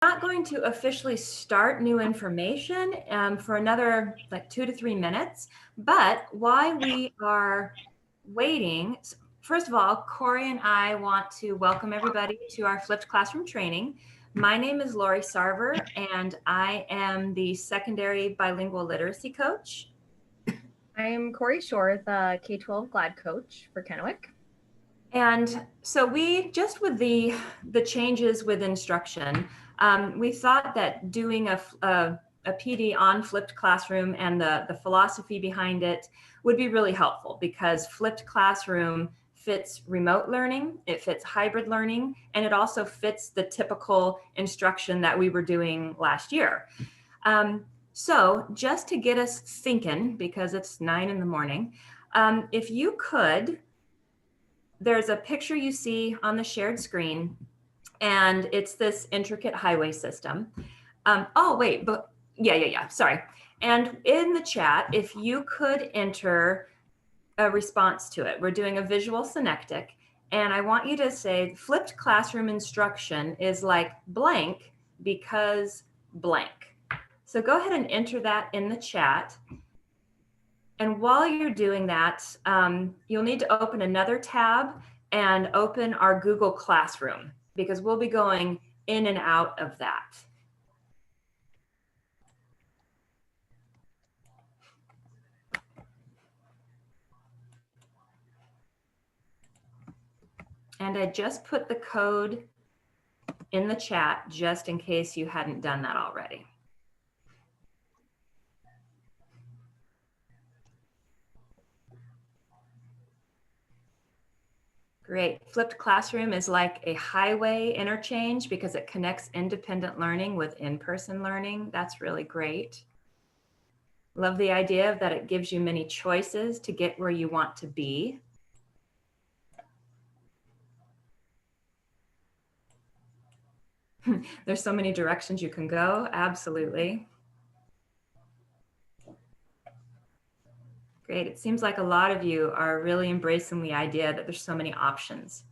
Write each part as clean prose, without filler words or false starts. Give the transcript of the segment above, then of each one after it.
not going to officially start new information for another like 2 to 3 minutes, but while we are waiting, first of all, Corie and I want to welcome everybody to our flipped classroom training. My name is Laurie Sarver, and I am the secondary bilingual literacy coach. I'm Corie Schorer, the K-12 GLAD coach for Kennewick. And so we just with the changes with instruction, we thought that doing a PD on flipped classroom and the philosophy behind it would be really helpful, because flipped classroom fits remote learning, it fits hybrid learning, and it also fits the typical instruction that we were doing last year. So just to get us thinking, because it's 9 in the morning, if you could, there's a picture you see on the shared screen, and it's this intricate highway system. Sorry. And in the chat, if you could enter a response to it. We're doing a visual synectic, and I want you to say flipped classroom instruction is like blank because blank. So go ahead and enter that in the chat. And while you're doing that, you'll need to open another tab and open our Google Classroom, because we'll be going in and out of that. And I just put the code in the chat just in case you hadn't done that already. Great. Flipped classroom is like a highway interchange because it connects independent learning with in-person learning. That's really great. Love the idea that it gives you many choices to get where you want to be. There's so many directions you can go. Absolutely. Great. It seems like a lot of you are really embracing the idea that there's so many options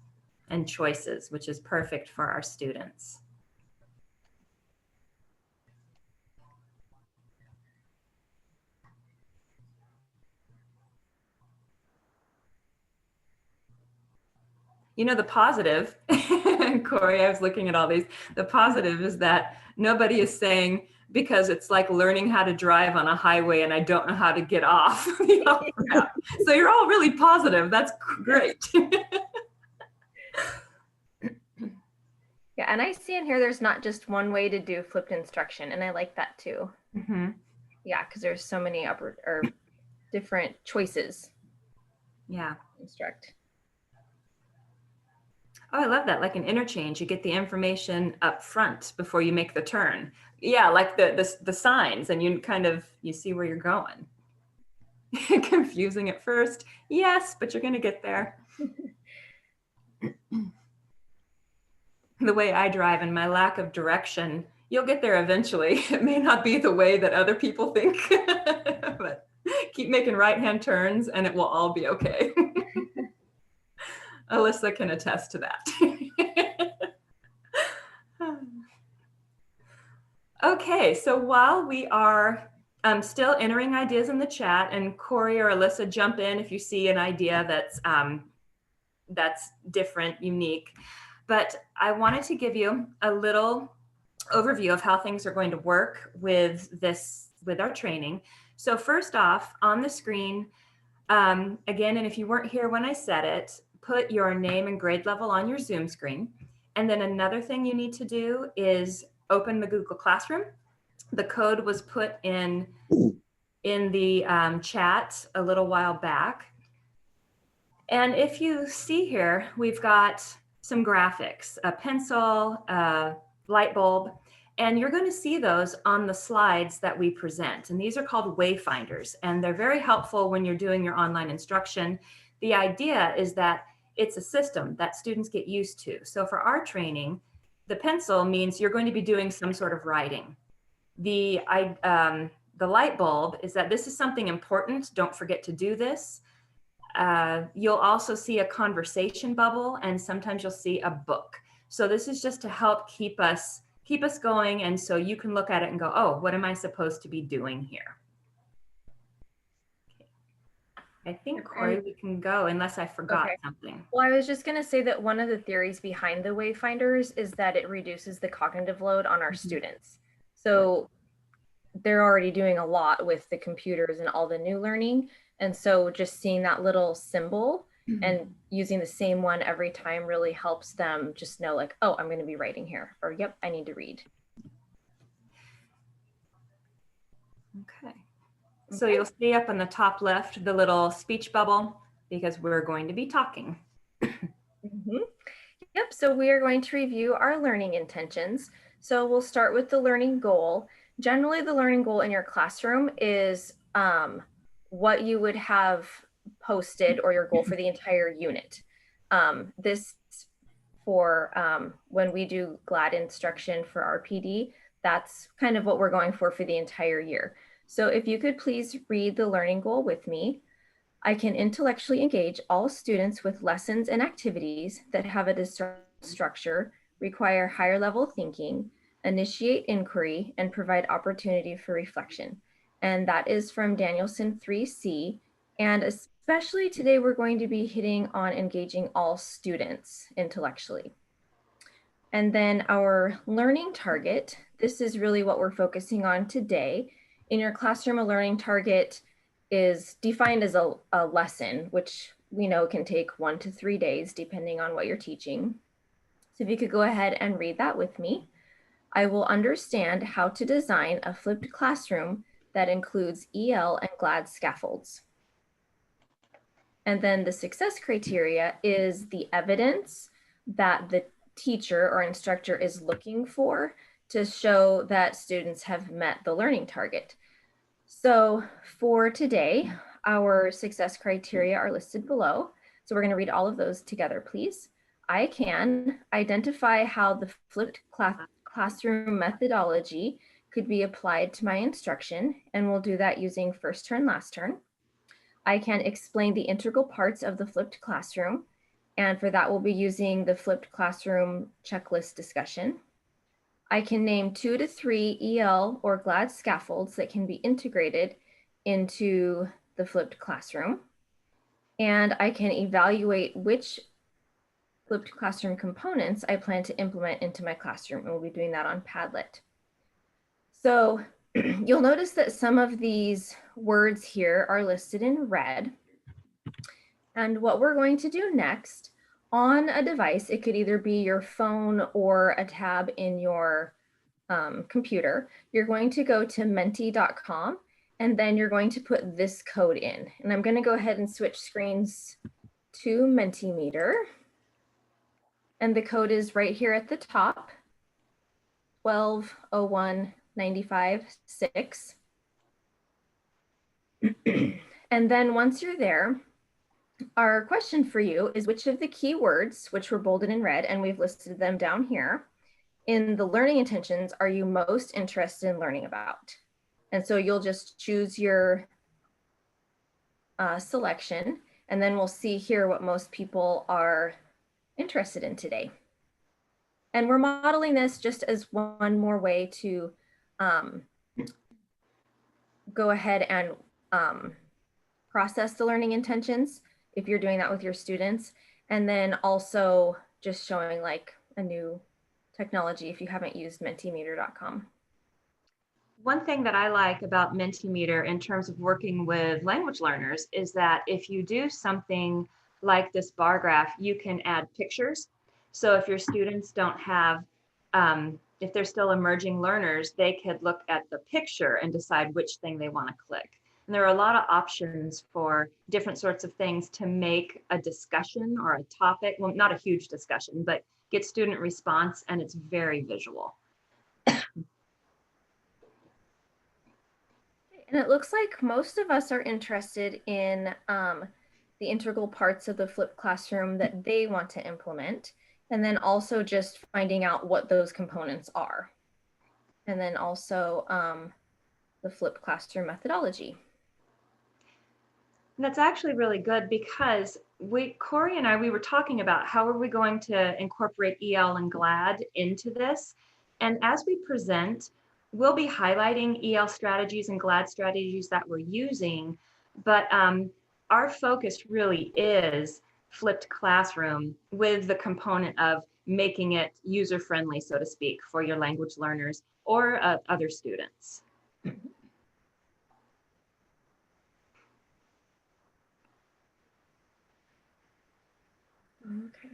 and choices, which is perfect for our students. You know, the positive, Corie, I was looking at all these, the positive is that nobody is saying, because it's like learning how to drive on a highway and I don't know how to get off the off-ramp. So you're all really positive. That's great. Yeah, and I see in here there's not just one way to do flipped instruction, and I like that too. Mm-hmm. Yeah, because there's so many different choices. Yeah. Instruct. Oh, I love that. Like an interchange, you get the information up front before you make the turn. Yeah, like the signs, and you see where you're going. Confusing at first, yes, but you're going to get there. The way I drive and my lack of direction, you'll get there eventually. It may not be the way that other people think, but keep making right-hand turns and it will all be okay. Alyssa can attest to that. Okay, so while we are still entering ideas in the chat, and Corie or Alyssa, jump in if you see an idea that's different, unique. But I wanted to give you a little overview of how things are going to work with our training. So first off, on the screen, again, and if you weren't here when I said it, put your name and grade level on your Zoom screen. And then another thing you need to do is open the Google Classroom. The code was put in the chat a little while back. And if you see here, we've got some graphics, a pencil, a light bulb, and you're going to see those on the slides that we present. And these are called wayfinders, and they're very helpful when you're doing your online instruction. The idea is that it's a system that students get used to. So for our training, the pencil means you're going to be doing some sort of writing. The light bulb is that this is something important. Don't forget to do this. You'll also see a conversation bubble, and sometimes you'll see a book. So this is just to help keep us keep us going. And so you can look at it and go, oh, what am I supposed to be doing here? Okay. I think, Corie, we can go unless I forgot Okay. something. Well, I was just going to say that one of the theories behind the wayfinders is that it reduces the cognitive load on our students. So they're already doing a lot with the computers and all the new learning. And so just seeing that little symbol and using the same one every time really helps them just know like, oh, I'm going to be writing here, or yep, I need to read. Okay. So you'll see up on the top left, the little speech bubble, because we're going to be talking. Yep, so we are going to review our learning intentions. So we'll start with the learning goal. Generally, the learning goal in your classroom is what you would have posted or your goal for the entire unit. This for when we do GLAD instruction for our PD, that's kind of what we're going for the entire year. So if you could please read the learning goal with me. I can intellectually engage all students with lessons and activities that have a structure, require higher level thinking, initiate inquiry, and provide opportunity for reflection. And that is from Danielson 3C. And especially today, we're going to be hitting on engaging all students intellectually. And then our learning target, this is really what we're focusing on today. In your classroom, a learning target is defined as a lesson, which we know can take 1 to 3 days, depending on what you're teaching. So if you could go ahead and read that with me. I will understand how to design a flipped classroom that includes EL and GLAD scaffolds. And then the success criteria is the evidence that the teacher or instructor is looking for to show that students have met the learning target. So for today, our success criteria are listed below. So we're going to read all of those together, please. I can identify how the flipped classroom methodology could be applied to my instruction, and we'll do that using first turn, last turn. I can explain the integral parts of the flipped classroom, and for that we'll be using the flipped classroom checklist discussion. I can name 2 to 3 EL or GLAD scaffolds that can be integrated into the flipped classroom. And I can evaluate which flipped classroom components I plan to implement into my classroom, and we'll be doing that on Padlet. So you'll notice that some of these words here are listed in red. And what we're going to do next on a device, it could either be your phone or a tab in your computer, you're going to go to menti.com and then you're going to put this code in. And I'm going to go ahead and switch screens to Mentimeter. And the code is right here at the top, 120195.6. And then once you're there, our question for you is which of the keywords, which were bolded in red, and we've listed them down here, in the learning intentions are you most interested in learning about? And so you'll just choose your selection, and then we'll see here what most people are interested in today. And we're modeling this just as one more way to go ahead and process the learning intentions if you're doing that with your students, and then also just showing like a new technology if you haven't used mentimeter.com. One thing that I like about Mentimeter in terms of working with language learners is that if you do something like this bar graph, you can add pictures. So if your students don't have, if they're still emerging learners, they could look at the picture and decide which thing they want to click. And there are a lot of options for different sorts of things to make a discussion or a topic, well, not a huge discussion, but get student response, and it's very visual. And it looks like most of us are interested in the integral parts of the flipped classroom that they want to implement, and then also just finding out what those components are. And then also the flipped classroom methodology. And that's actually really good because Corie and I, we were talking about how are we going to incorporate EL and GLAD into this. And as we present, we'll be highlighting EL strategies and GLAD strategies that we're using, but our focus really is flipped classroom with the component of making it user-friendly, so to speak, for your language learners or other students. Okay.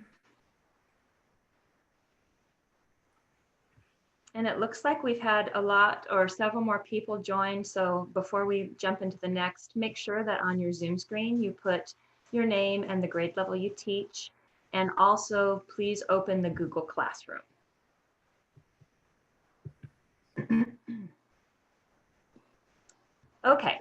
And it looks like we've had a lot or several more people join. So before we jump into the next, make sure that on your Zoom screen, you put your name and the grade level you teach. And also please open the Google Classroom. Okay,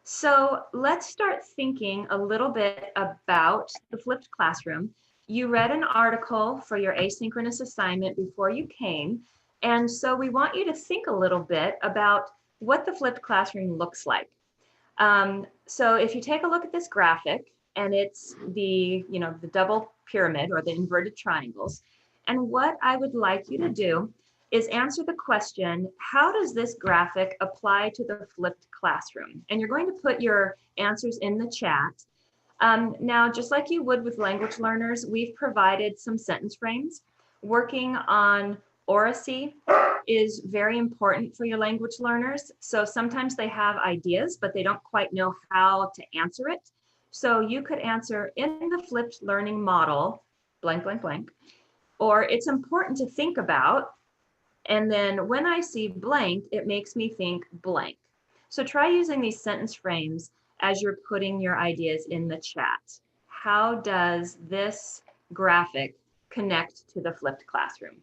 so let's start thinking a little bit about the flipped classroom. You read an article for your asynchronous assignment before you came, and so we want you to think a little bit about what the flipped classroom looks like. So if you take a look at this graphic, and it's the double pyramid or the inverted triangles, and what I would like you to do is answer the question, how does this graphic apply to the flipped classroom? And you're going to put your answers in the chat. Now, just like you would with language learners, we've provided some sentence frames. Working on oracy is very important for your language learners. So sometimes they have ideas, but they don't quite know how to answer it. So you could answer, in the flipped learning model, blank, blank, blank, or it's important to think about, and then when I see blank, it makes me think blank. So try using these sentence frames as you're putting your ideas in the chat. How does this graphic connect to the flipped classroom?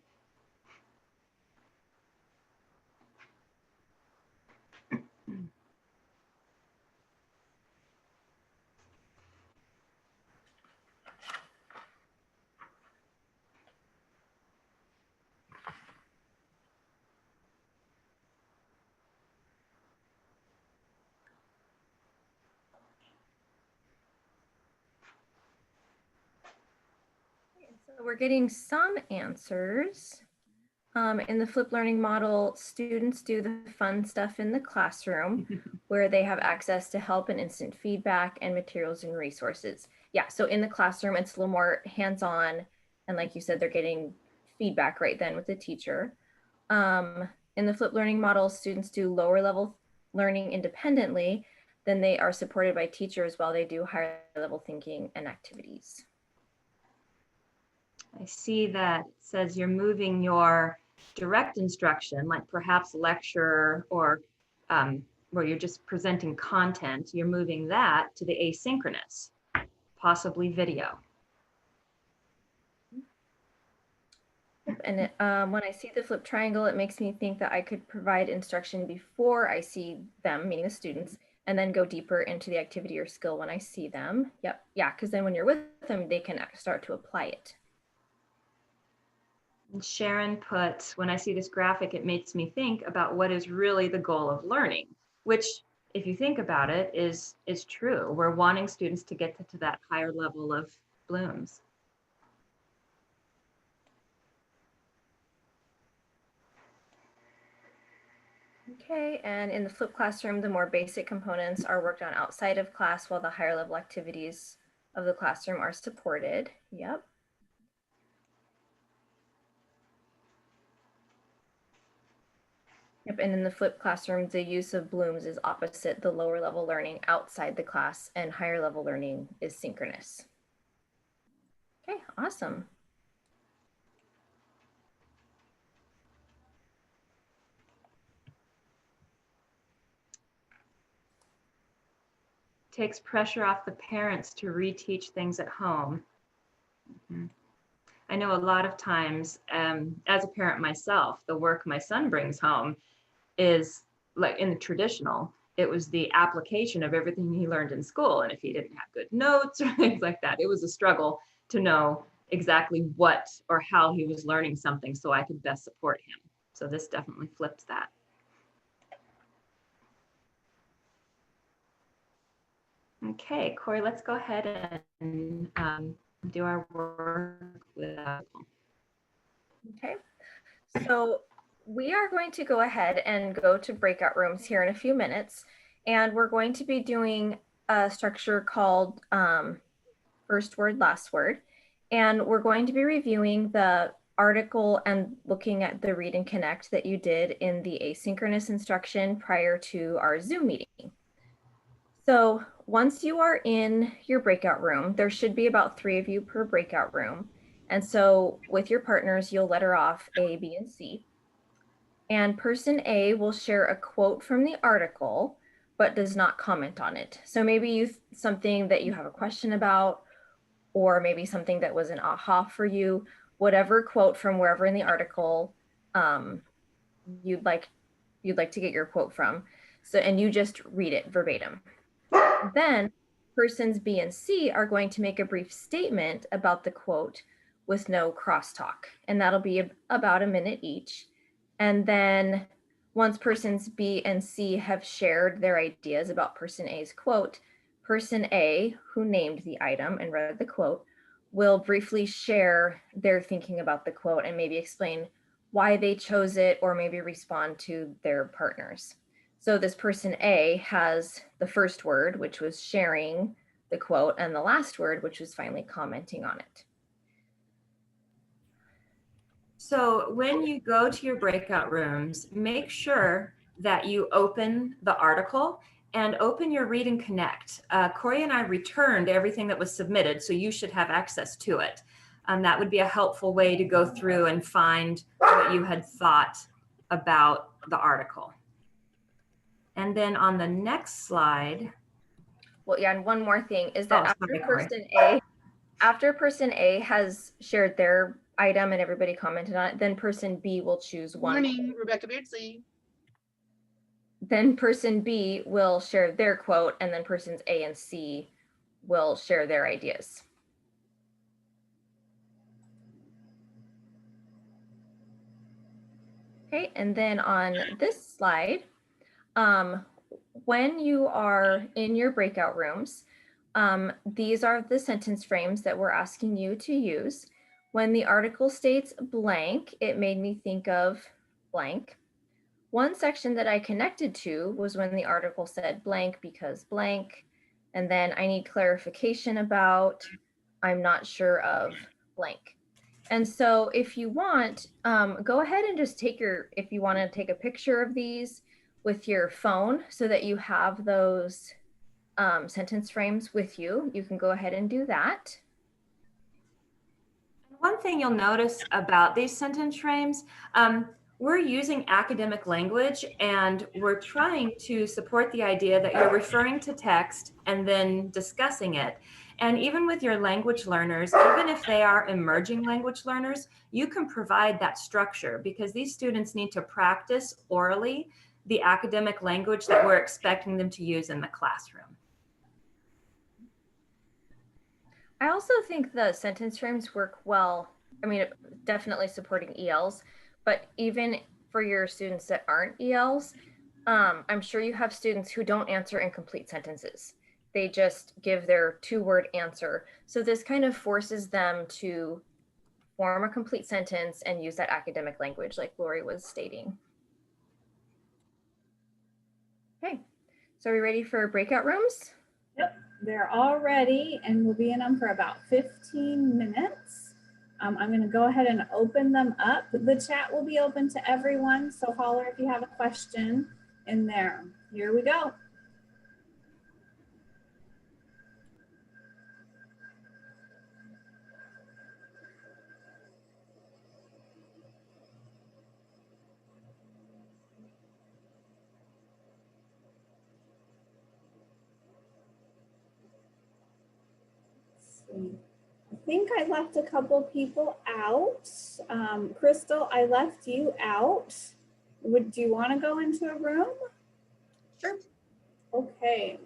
So we're getting some answers. In the flipped learning model, students do the fun stuff in the classroom where they have access to help and instant feedback and materials and resources. Yeah, so in the classroom, it's a little more hands-on. And like you said, they're getting feedback right then with the teacher. In the flipped learning model, students do lower level learning independently, then they are supported by teachers while they do higher level thinking and activities. I see that it says you're moving your direct instruction, like perhaps lecture or where you're just presenting content, you're moving that to the asynchronous, possibly video. And when I see the flip triangle, it makes me think that I could provide instruction before I see them, meaning the students, and then go deeper into the activity or skill when I see them. Yep. Yeah, because then when you're with them, they can start to apply it. And Sharon put, when I see this graphic, it makes me think about what is really the goal of learning, which, if you think about it, is true. We're wanting students to get to that higher level of blooms. Okay, and in the flipped classroom, the more basic components are worked on outside of class while the higher level activities of the classroom are supported. Yep. Yep, and in the flipped classroom, the use of blooms is opposite the lower level learning outside the class, and higher level learning is synchronous. Okay, awesome. Takes pressure off the parents to reteach things at home. Mm-hmm. I know a lot of times, as a parent myself, the work my son brings home is like in the traditional, it was the application of everything he learned in school. And if he didn't have good notes or things like that, it was a struggle to know exactly what or how he was learning something so I could best support him. So this definitely flips that. Okay, Corie, let's go ahead and do our work with. Okay, so We are going to go ahead and go to breakout rooms here in a few minutes, and we're going to be doing a structure called first word, last word. And we're going to be reviewing the article and looking at the read and connect that you did in the asynchronous instruction prior to our Zoom meeting. So once you are in your breakout room, there should be about 3 of you per breakout room. And so with your partners, you'll letter off A, B, and C. And person A will share a quote from the article, but does not comment on it. So maybe something that you have a question about, or maybe something that was an aha for you, whatever quote from wherever in the article you'd like to get your quote from. So, and you just read it verbatim. Then persons B and C are going to make a brief statement about the quote with no crosstalk, and that'll be about a minute each. And then once persons B and C have shared their ideas about person A's quote, person A, who named the item and read the quote, will briefly share their thinking about the quote and maybe explain why they chose it, or maybe respond to their partners. So this person A has the first word, which was sharing the quote, and the last word, which was finally commenting on it. So when you go to your breakout rooms, make sure that you open the article and open your read and connect. Corie and I returned everything that was submitted, so you should have access to it. That would be a helpful way to go through and find what you had thought about the article. And then on the next slide. Well, yeah, and one more thing is that after person A has shared their item and everybody commented on it, then person B will choose one. Morning, Rebecca Beardsley. Then person B will share their quote, and then persons A and C will share their ideas. Okay, and then on this slide, when you are in your breakout rooms, these are the sentence frames that we're asking you to use. When the article states blank, it made me think of blank. One section that I connected to was when the article said blank because blank, and then I need clarification about, I'm not sure of blank. And so if you want, go ahead and just if you want to take a picture of these with your phone so that you have those sentence frames with you, you can go ahead and do that. One thing you'll notice about these sentence frames, we're using academic language, and we're trying to support the idea that you're referring to text and then discussing it. And even with your language learners, even if they are emerging language learners, you can provide that structure, because these students need to practice orally the academic language that we're expecting them to use in the classroom. I also think the sentence frames work well. I mean, definitely supporting ELs, but even for your students that aren't ELs, I'm sure you have students who don't answer incomplete sentences. They just give their 2-word answer. So this kind of forces them to form a complete sentence and use that academic language like Laurie was stating. Okay, so are we ready for breakout rooms? Yep, they're all ready, and we'll be in them for about 15 minutes. I'm going to go ahead and open them up. The chat will be open to everyone, so holler if you have a question in there. Here we go. I think I left a couple people out. Crystal, I left you out. Do you want to go into a room? Sure. Okay.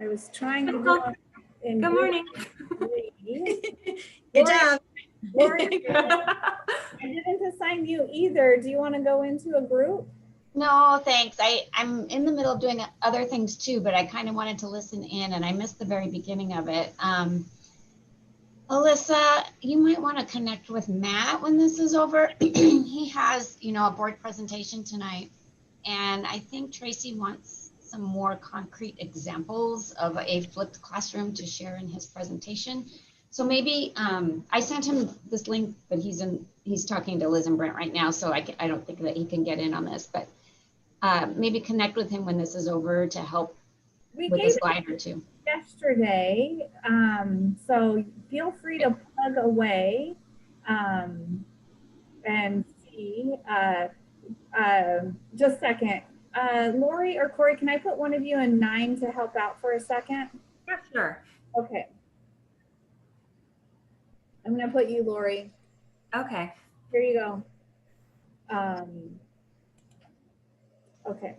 I was trying to do Good morning. Good job. Laurie, I didn't assign you either. Do you want to go into a group? No, thanks. I'm in the middle of doing other things too, but I kind of wanted to listen in, and I missed the very beginning of it. Alyssa, you might want to connect with Matt when this is over. He has, a board presentation tonight. And I think Tracy wants some more concrete examples of a flipped classroom to share in his presentation. So maybe I sent him this link, but he's talking to Liz and Brent right now, so I don't think that he can get in on this. But maybe connect with him when this is over to help with a slide or two. Yesterday, so feel free to plug away and see. Just a second. Laurie or Corie, can I put one of you in 9 to help out for a second? Yeah, sure. Okay. I'm going to put you, Laurie. Okay. Here you go. Okay.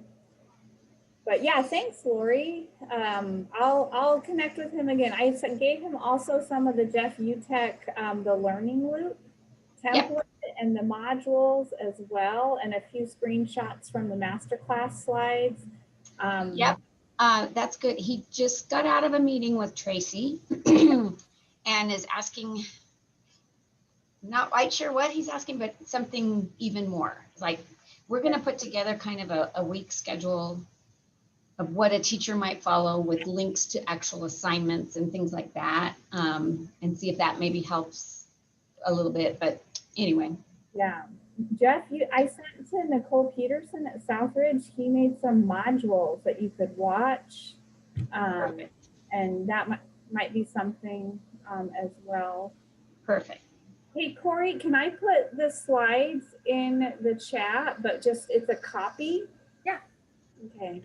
But yeah, thanks, Laurie. I'll connect with him again. I gave him also some of the Jeff Utech, the learning loop template and the modules as well, and a few screenshots from the masterclass slides. That's good. He just got out of a meeting with Tracy and is asking, not quite sure what he's asking, but something even more. Like, we're going to put together kind of a week schedule of what a teacher might follow with links to actual assignments and things like that, and see if that maybe helps a little bit. But anyway. Yeah. Jeff, I sent to Nicole Peterson at Southridge. He made some modules that you could watch. And that might be something as well. Perfect. Hey, Corie, can I put the slides in the chat, but just it's a copy? Yeah. Okay.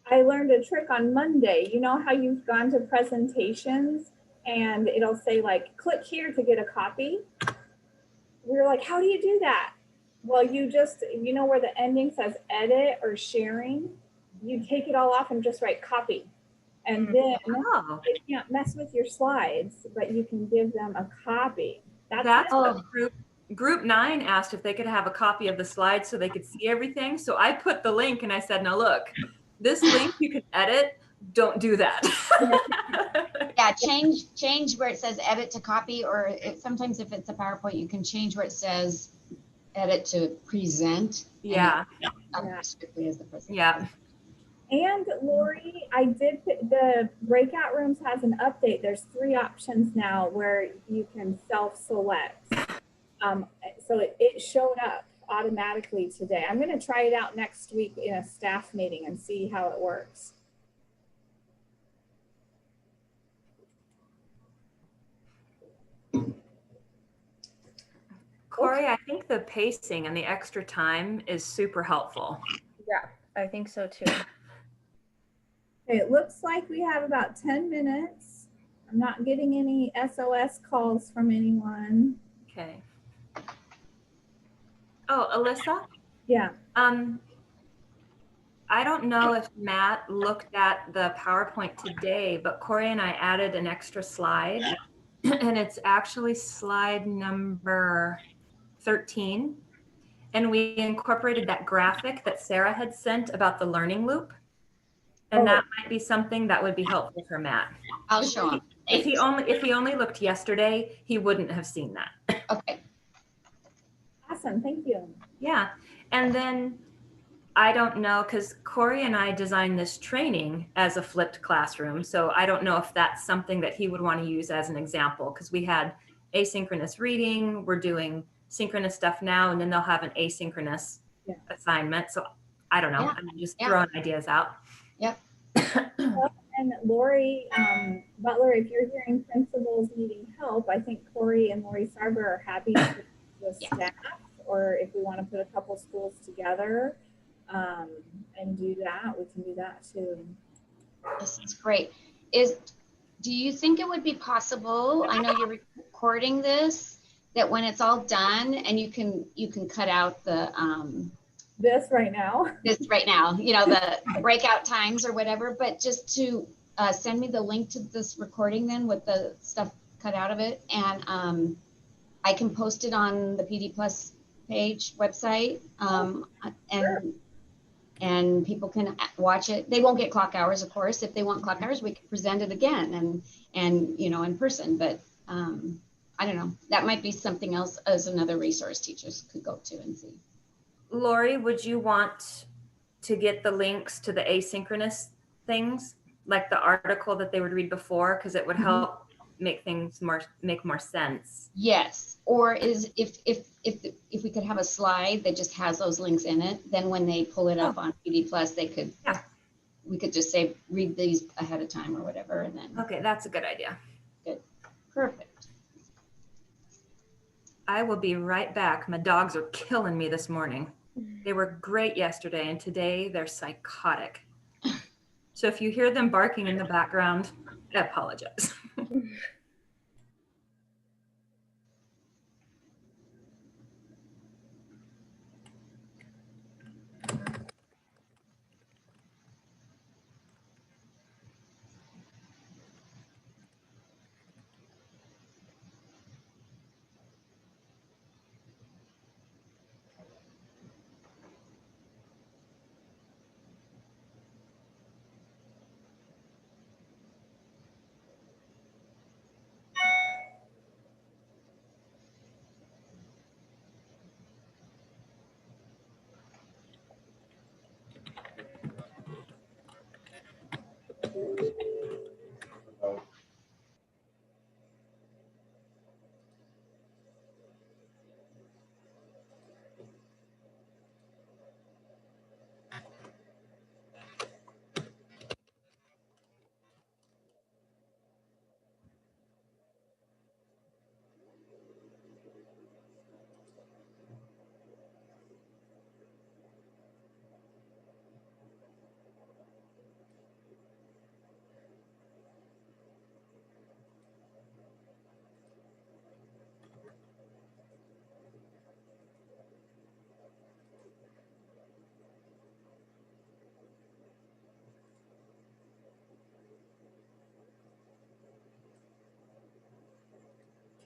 I learned a trick on Monday. You know how you've gone to presentations and it'll say like, click here to get a copy? We were like, how do you do that? Well, you just, where the ending says edit or sharing, you take it all off and just write copy. And then you can't mess with your slides, but you can give them a copy. That's what group 9 asked if they could have a copy of the slides so they could see everything. So I put the link and I said, now look, this link you can edit, don't do that. Yeah, change where it says edit to copy, or sometimes if it's a PowerPoint, you can change where it says edit to present. Yeah. Strictly as the presentation. Yeah. And Laurie, I did the breakout rooms has an update. There's 3 options now where you can self-select. So it showed up automatically today. I'm going to try it out next week in a staff meeting and see how it works. Corie, I think the pacing and the extra time is super helpful. Yeah, I think so too. Okay, it looks like we have about 10 minutes. I'm not getting any SOS calls from anyone. Okay. Oh, Alyssa? Yeah. I don't know if Matt looked at the PowerPoint today, but Corie and I added an extra slide, and it's actually slide number 13. And we incorporated that graphic that Sarah had sent about the learning loop. And that might be something that would be helpful for Matt. I'll show him. If he only looked yesterday, he wouldn't have seen that. Okay. Awesome, thank you. Yeah, and then I don't know, because Corie and I designed this training as a flipped classroom, so I don't know if that's something that he would want to use as an example, because we had asynchronous reading, we're doing synchronous stuff now, and then they'll have an asynchronous assignment. So I don't know, I'm just throwing ideas out. Yep. And Laurie Butler, if you're hearing principals needing help, I think Corie and Laurie Sarver are happy to the staff, or if we want to put a couple schools together and do that, we can do that too. This is great. Do you think it would be possible, I know you're recording this, that when it's all done and you can cut out the this right now, the breakout times or whatever, but just to send me the link to this recording then with the stuff cut out of it, and I can post it on the PD Plus page website, and and people can watch it. They won't get clock hours, of course. If they want clock hours, we can present it again and you know, in person. But I don't know. That might be something else as another resource teachers could go to and see. Laurie, would you want to get the links to the asynchronous things, like the article that they would read before, because it would help make things make more sense? Yes. Or is if we could have a slide that just has those links in it, then when they pull it up on PD Plus, they could. Yeah. We could just say read these ahead of time or whatever, and then. Okay, that's a good idea. Good. Perfect. I will be right back. My dogs are killing me this morning. They were great yesterday, and today they're psychotic. So if you hear them barking in the background, I apologize.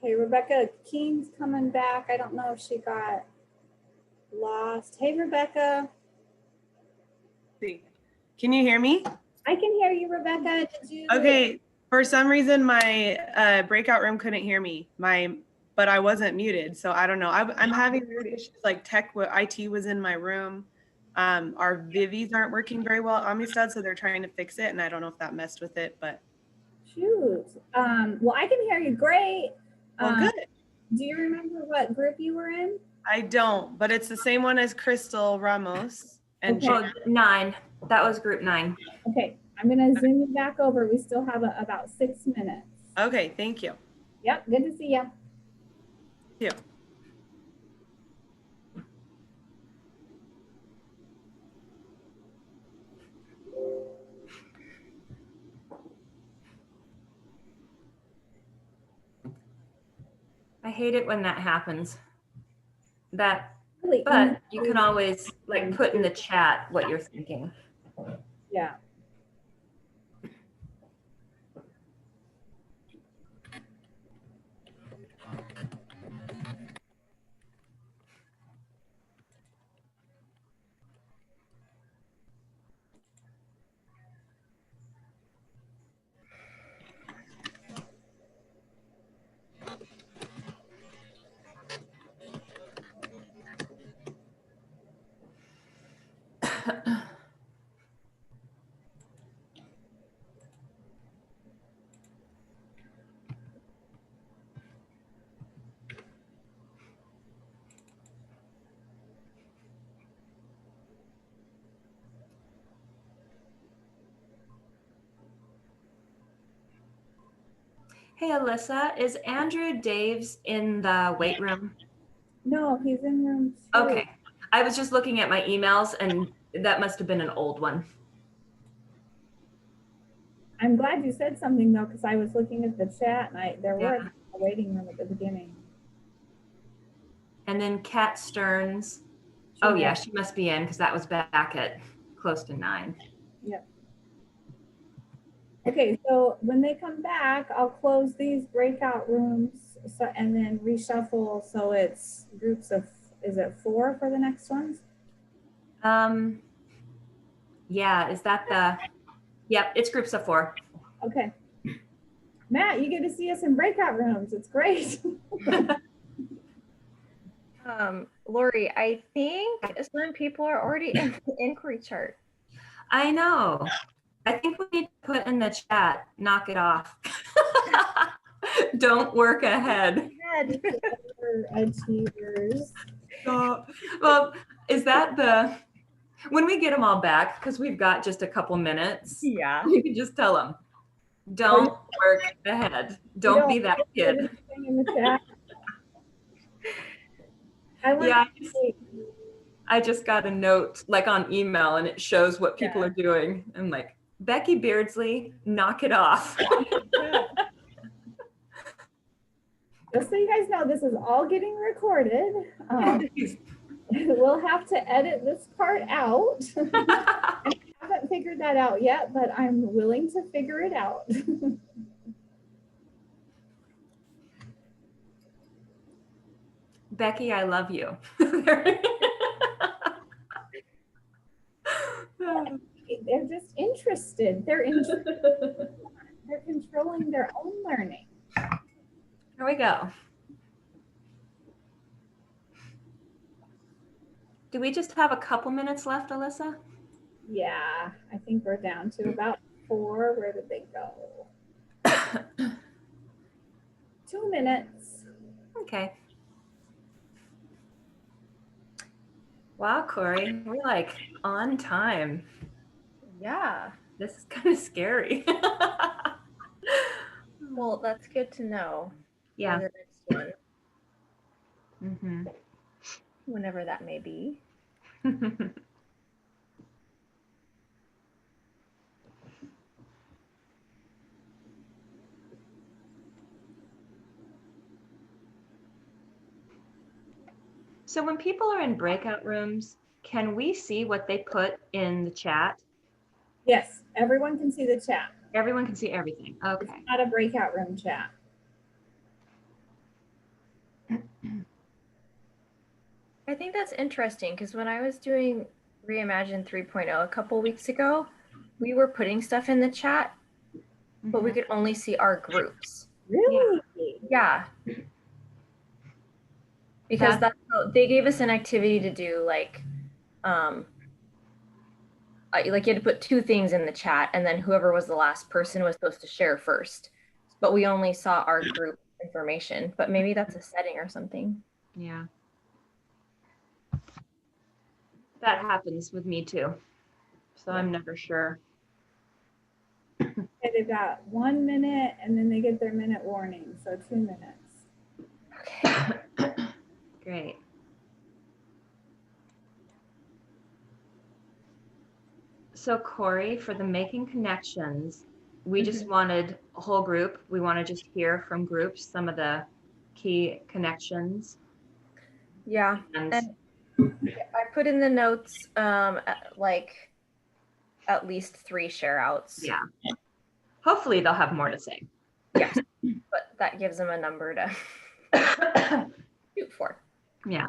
Okay, Rebecca Keen's coming back. I don't know if she got lost. Hey, Rebecca. Can you hear me? I can hear you, Rebecca. Did you? Okay. For some reason, my breakout room couldn't hear me. But I wasn't muted, so I don't know. I'm having weird issues. Like IT was in my room. Our Vivies aren't working very well at Amistad, so they're trying to fix it, and I don't know if that messed with it. But Shoot. Well, I can hear you great. well, good. Do you remember what group you were in? I don't, but it's the same one as Crystal Ramos and Okay. Oh, 9. That was group 9. Okay, I'm gonna zoom you back over. We still have about 6 minutes. Okay, thank you. Yep, good to see you. Yeah. I hate it when that happens. But Really, you can always like put in the chat what you're thinking. yeah. Hey, Alyssa, is Andrew Daves in the weight room? No, he's in room 2. Okay. I was just looking at my emails and that must have been an old one. I'm glad you said something though, because I was looking at the chat and there Yeah. was a waiting room at the beginning. And then Kat Stearns. Yeah, she must be in because that was back at close to 9. Yeah. Okay, so when they come back, I'll close these breakout rooms and then reshuffle so it's groups of, is it 4 for the next ones? Yeah, is that the, yep, it's groups of 4. Okay. Matt, you get to see us in breakout rooms. It's great. Laurie, I think some people are already in the inquiry chart. I know. I think we need to put in the chat, knock it off. Don't work ahead. Achievers. Well, is that the, when we get them all back, because we've got just a couple minutes, Yeah. you can just tell them, don't work ahead. Don't be that kid. In the chat. Yeah, I just got a note like on email and it shows what people are doing. I'm like, Becky Beardsley, knock it off. Just so you guys know, this is all getting recorded. We'll have to edit this part out. I haven't figured that out yet, but I'm willing to figure it out. Becky, I love you. They're just interested. They're interested. They're controlling their own learning. Here we go. Do we just have a couple minutes left, Alyssa? Yeah, I think we're down to about 4. Where did they go? 2 minutes. Okay. Wow, Corie, we're like on time. Yeah. This is kind of scary. Well, that's good to know. Yeah. For the next one, Mm-hmm. whenever that may be. So when people are in breakout rooms, can we see what they put in the chat? Yes, everyone can see the chat. Everyone can see everything. Okay. It's not a breakout room chat. I think that's interesting because when I was doing Reimagine 3.0 a couple weeks ago, we were putting stuff in the chat, but we could only see our groups. Really? Yeah. Because that's how, they gave us an activity to do, like you had to put 2 things in the chat, and then whoever was the last person was supposed to share first. But we only saw our group information. But maybe that's a setting or something. Yeah. That happens with me too. So I'm never sure. Okay, they've got 1 minute and then they get their minute warning. So 2 minutes. Okay. Great. So Corie, for the making connections, we just wanted a whole group. We want to just hear from groups some of the key connections. Yeah. And I put in the notes like at least 3 share outs. Yeah. Hopefully they'll have more to say. Yes. But that gives them a number to shoot for. Yeah.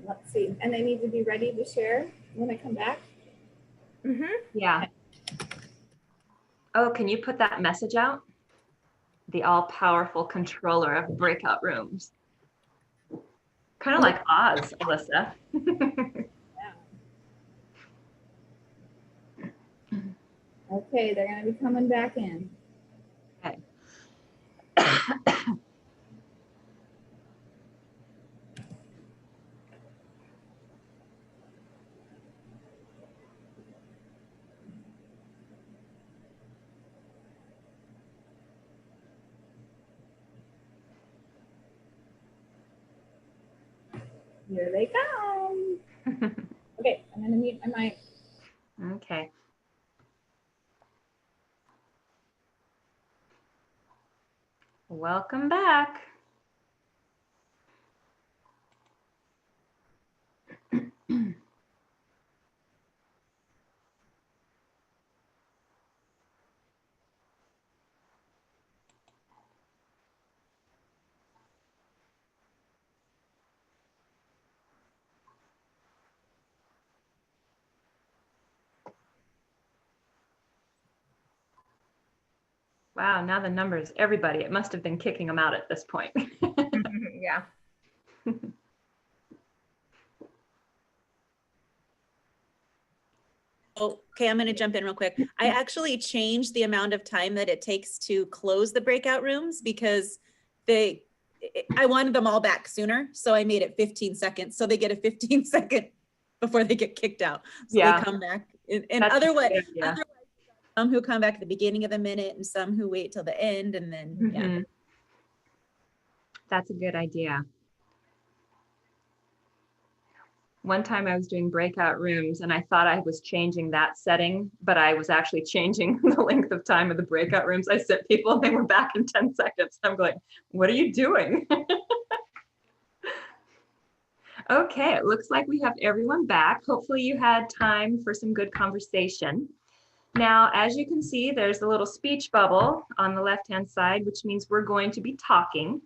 Let's see. And they need to be ready to share when I come back. Mm-hmm. Yeah. Oh, can you put that message out? The all-powerful controller of breakout rooms. Kind of like Oz, Alyssa. Okay, they're going to be coming back in. Okay. Here they come. Okay, I'm going to mute my mic. Okay. Welcome back. Wow, now the numbers, everybody, it must have been kicking them out at this point. Yeah. Okay, I'm going to jump in real quick. I actually changed the amount of time that it takes to close the breakout rooms because I wanted them all back sooner. So I made it 15 seconds. So they get a 15-second before they get kicked out. So Yeah. they come back. And That's a otherwise, good idea. some who come back at the beginning of the minute and some who wait till the end. And then, yeah. Mhm. That's a good idea. One time I was doing breakout rooms and I thought I was changing that setting, but I was actually changing the length of time of the breakout rooms. I sent people and they were back in 10 seconds. I'm going, what are you doing? Okay, it looks like we have everyone back. Hopefully you had time for some good conversation. Now, as you can see, there's a little speech bubble on the left-hand side, which means we're going to be talking.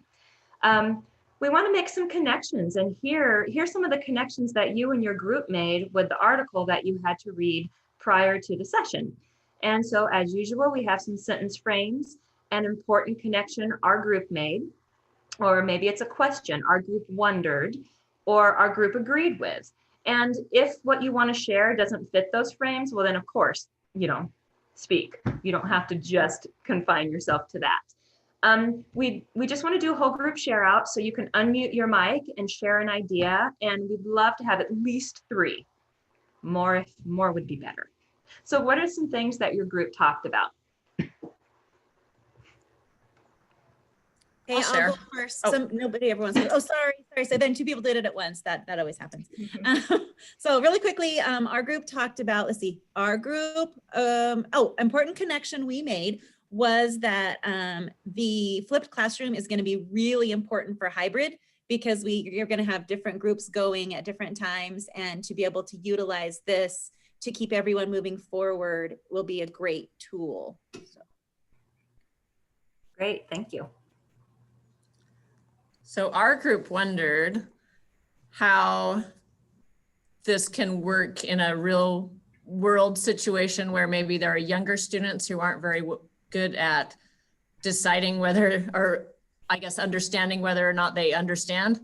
We want to make some connections, and here's some of the connections that you and your group made with the article that you had to read prior to the session. And so, as usual, we have some sentence frames, an important connection our group made, or maybe it's a question our group wondered, or our group agreed with. And if what you want to share doesn't fit those frames, well, then of course, speak. You don't have to just confine yourself to that. We just want to do a whole group share out, so you can unmute your mic and share an idea, and we'd love to have at least 3. More would be better. So what are some things that your group talked about? Hey, I'll go first. Oh. Everyone's like, oh, sorry. So then 2 people did it at once. That always happens. So really quickly, our group talked about, important connection we made was that the flipped classroom is going to be really important for hybrid because you're going to have different groups going at different times, and to be able to utilize this to keep everyone moving forward will be a great tool. So. Great, thank you. So our group wondered how this can work in a real world situation where maybe there are younger students who aren't very good at deciding whether, or I guess understanding whether or not they understand.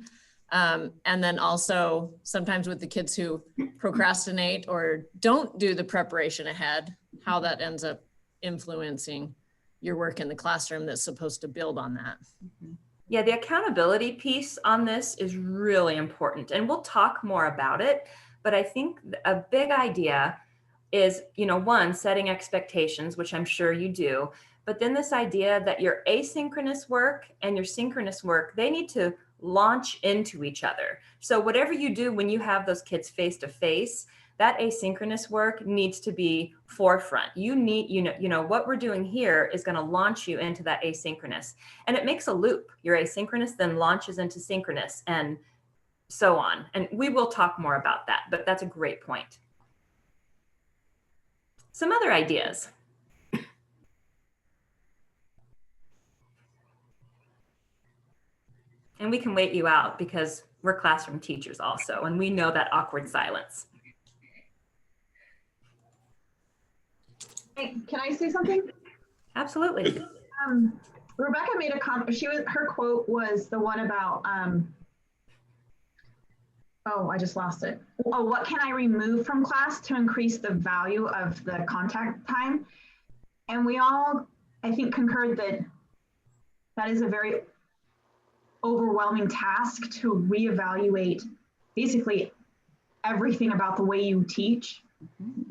And then also sometimes with the kids who procrastinate or don't do the preparation ahead, how that ends up influencing your work in the classroom that's supposed to build on that. Mm-hmm. Yeah, the accountability piece on this is really important, and we'll talk more about it, but I think a big idea is, one, setting expectations, which I'm sure you do, but then this idea that your asynchronous work and your synchronous work, they need to launch into each other. So whatever you do when you have those kids face to face, that asynchronous work needs to be forefront. You need, what we're doing here is going to launch you into that asynchronous, and it makes a loop. Your asynchronous then launches into synchronous, and so on. And we will talk more about that, but that's a great point. Some other ideas. And we can wait you out because we're classroom teachers also, and we know that awkward silence. Hey, can I say something? Absolutely. Rebecca made a comment. Her quote was the one about, oh, I just lost it. Oh, what can I remove from class to increase the value of the contact time? And we all, I think, concurred that that is a very overwhelming task to reevaluate basically everything about the way you teach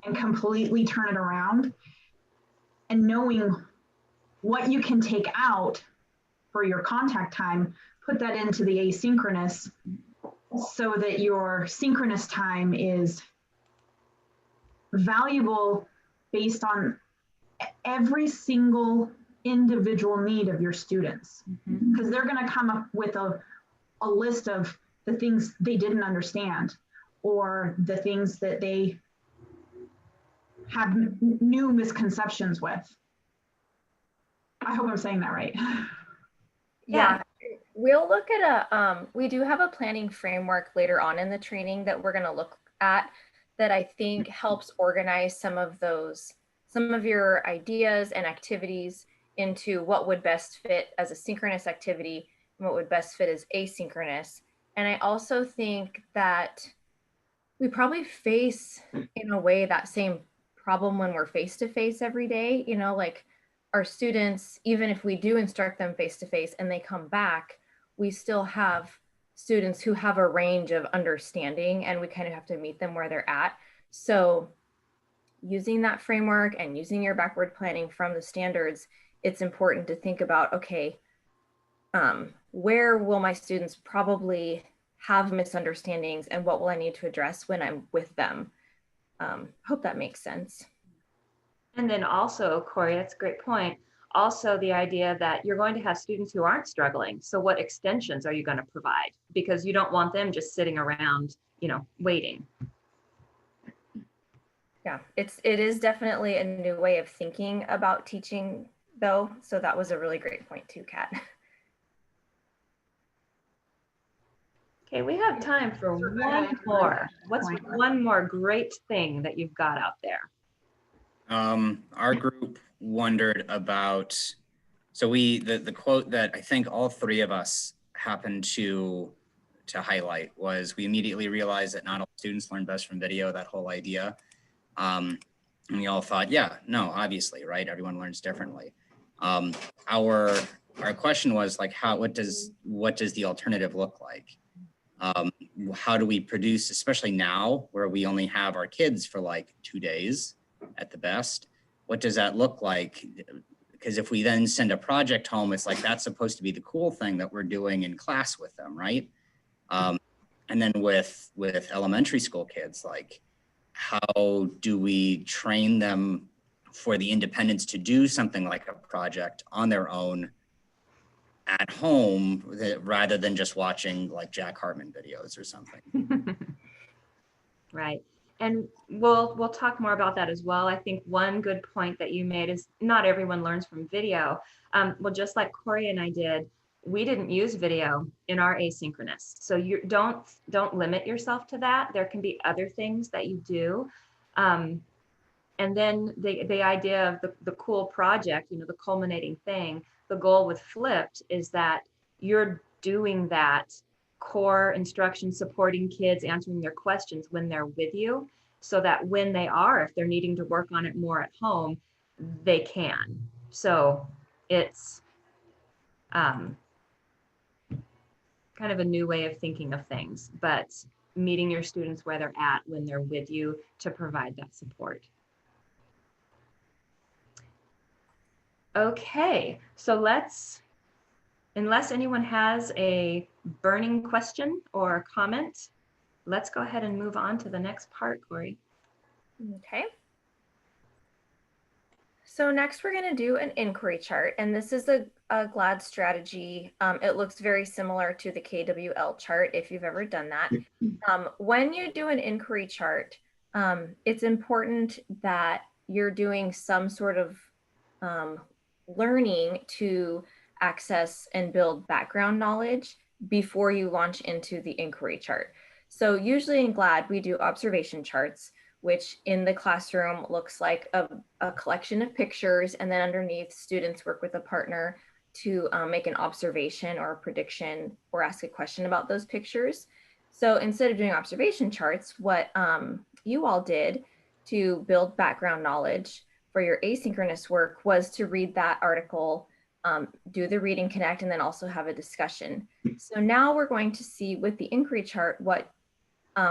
and completely turn it around. And knowing what you can take out for your contact time, put that into the asynchronous so that your synchronous time is valuable based on every single individual need of your students. Because they're going to come up with a list of the things they didn't understand or the things that they have new misconceptions with. I hope I'm saying that right. Yeah, we'll look at we do have a planning framework later on in the training that we're going to look at that I think helps organize some of your ideas and activities into what would best fit as a synchronous activity and what would best fit as asynchronous. And I also think that we probably face, in a way, that same problem when we're face to face every day. You know, like our students, even if we do instruct them face to face and they come back, we still have students who have a range of understanding, and we kind of have to meet them where they're at. So using that framework and using your backward planning from the standards, it's important to think about, okay, where will my students probably have misunderstandings, and what will I need to address when I'm with them? Hope that makes sense. And then also, Corie, that's a great point. Also, the idea that you're going to have students who aren't struggling. So what extensions are you going to provide? Because you don't want them just sitting around, waiting. Yeah, it is definitely a new way of thinking about teaching, though. So that was a really great point too, Kat. Okay, we have time for one more. What's one more great thing that you've got out there? Our group wondered about, so the quote that I think all three of us happened to highlight was, we immediately realized that not all students learn best from video, that whole idea. And we all thought, yeah, no, obviously, right? Everyone learns differently. Our question was like, what does the alternative look like? How do we produce, especially now where we only have our kids for like 2 days at the best? What does that look like? Because if we then send a project home, it's like, that's supposed to be the cool thing that we're doing in class with them, right? And then with elementary school kids, like, how do we train them for the independence to do something like a project on their own at home, rather than just watching like Jack Hartman videos or something? Right. And we'll talk more about that as well. I think one good point that you made is not everyone learns from video. Well, just like Corie and I did, we didn't use video in our asynchronous. So you don't limit yourself to that. There can be other things that you do. And then the idea of the cool project, the culminating thing, the goal with Flipped is that you're doing that core instruction, supporting kids, answering their questions when they're with you, so that when if they're needing to work on it more at home, they can. So it's kind of a new way of thinking of things, but meeting your students where they're at when they're with you to provide that support. Okay, so unless anyone has a burning question or comment, let's go ahead and move on to the next part, Corie. Okay. So next we're going to do an inquiry chart, and this is a GLAD strategy. It looks very similar to the KWL chart if you've ever done that. When you do an inquiry chart, it's important that you're doing some sort of learning to access and build background knowledge before you launch into the inquiry chart. So usually in GLAD, we do observation charts, which in the classroom looks like a collection of pictures, and then underneath, students work with a partner to make an observation or a prediction or ask a question about those pictures. So instead of doing observation charts, what you all did to build background knowledge for your asynchronous work was to read that article, do the read and connect, and then also have a discussion. So now we're going to see with the inquiry chart what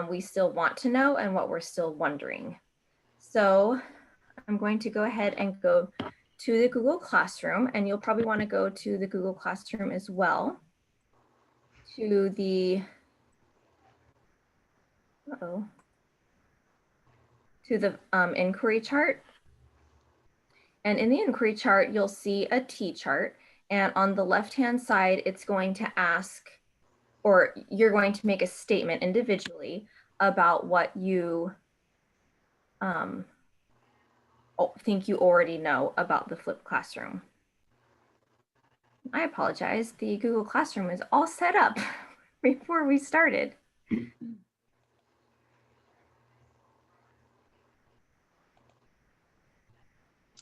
we still want to know and what we're still wondering. So I'm going to go ahead and go to the Google Classroom, and you'll probably want to go to the Google Classroom as well, to the inquiry chart. And in the inquiry chart, you'll see a T chart, and on the left-hand side, it's going to ask, or you're going to make a statement individually about what you think you already know about the flipped classroom. I apologize, the Google Classroom is all set up before we started.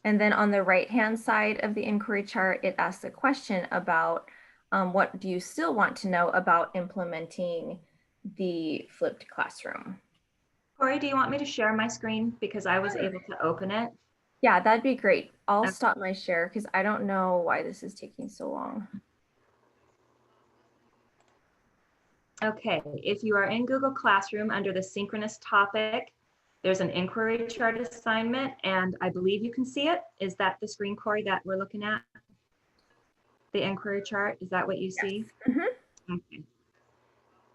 And then on the right-hand side of the inquiry chart, it asks a question about what do you still want to know about implementing the flipped classroom? Corie, do you want me to share my screen because I was able to open it? Yeah, that'd be great. I'll Okay. stop my share because I don't know why this is taking so long. Okay, if you are in Google Classroom under the synchronous topic, there's an inquiry chart assignment, and I believe you can see it. Is that the screen, Corie, that we're looking at? The inquiry chart, is that what you see? Mhm. Okay.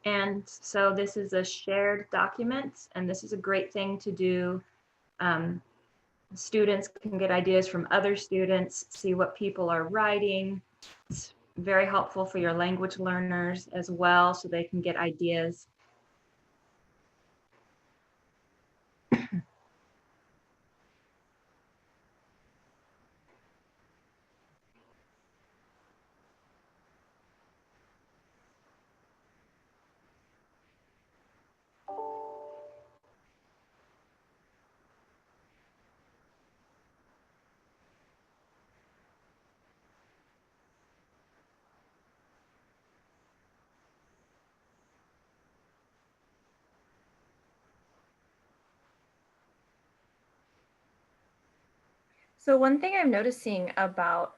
And so this is a shared document, and this is a great thing to do. Students can get ideas from other students, see what people are writing. It's very helpful for your language learners as well, so they can get ideas. So one thing I'm noticing about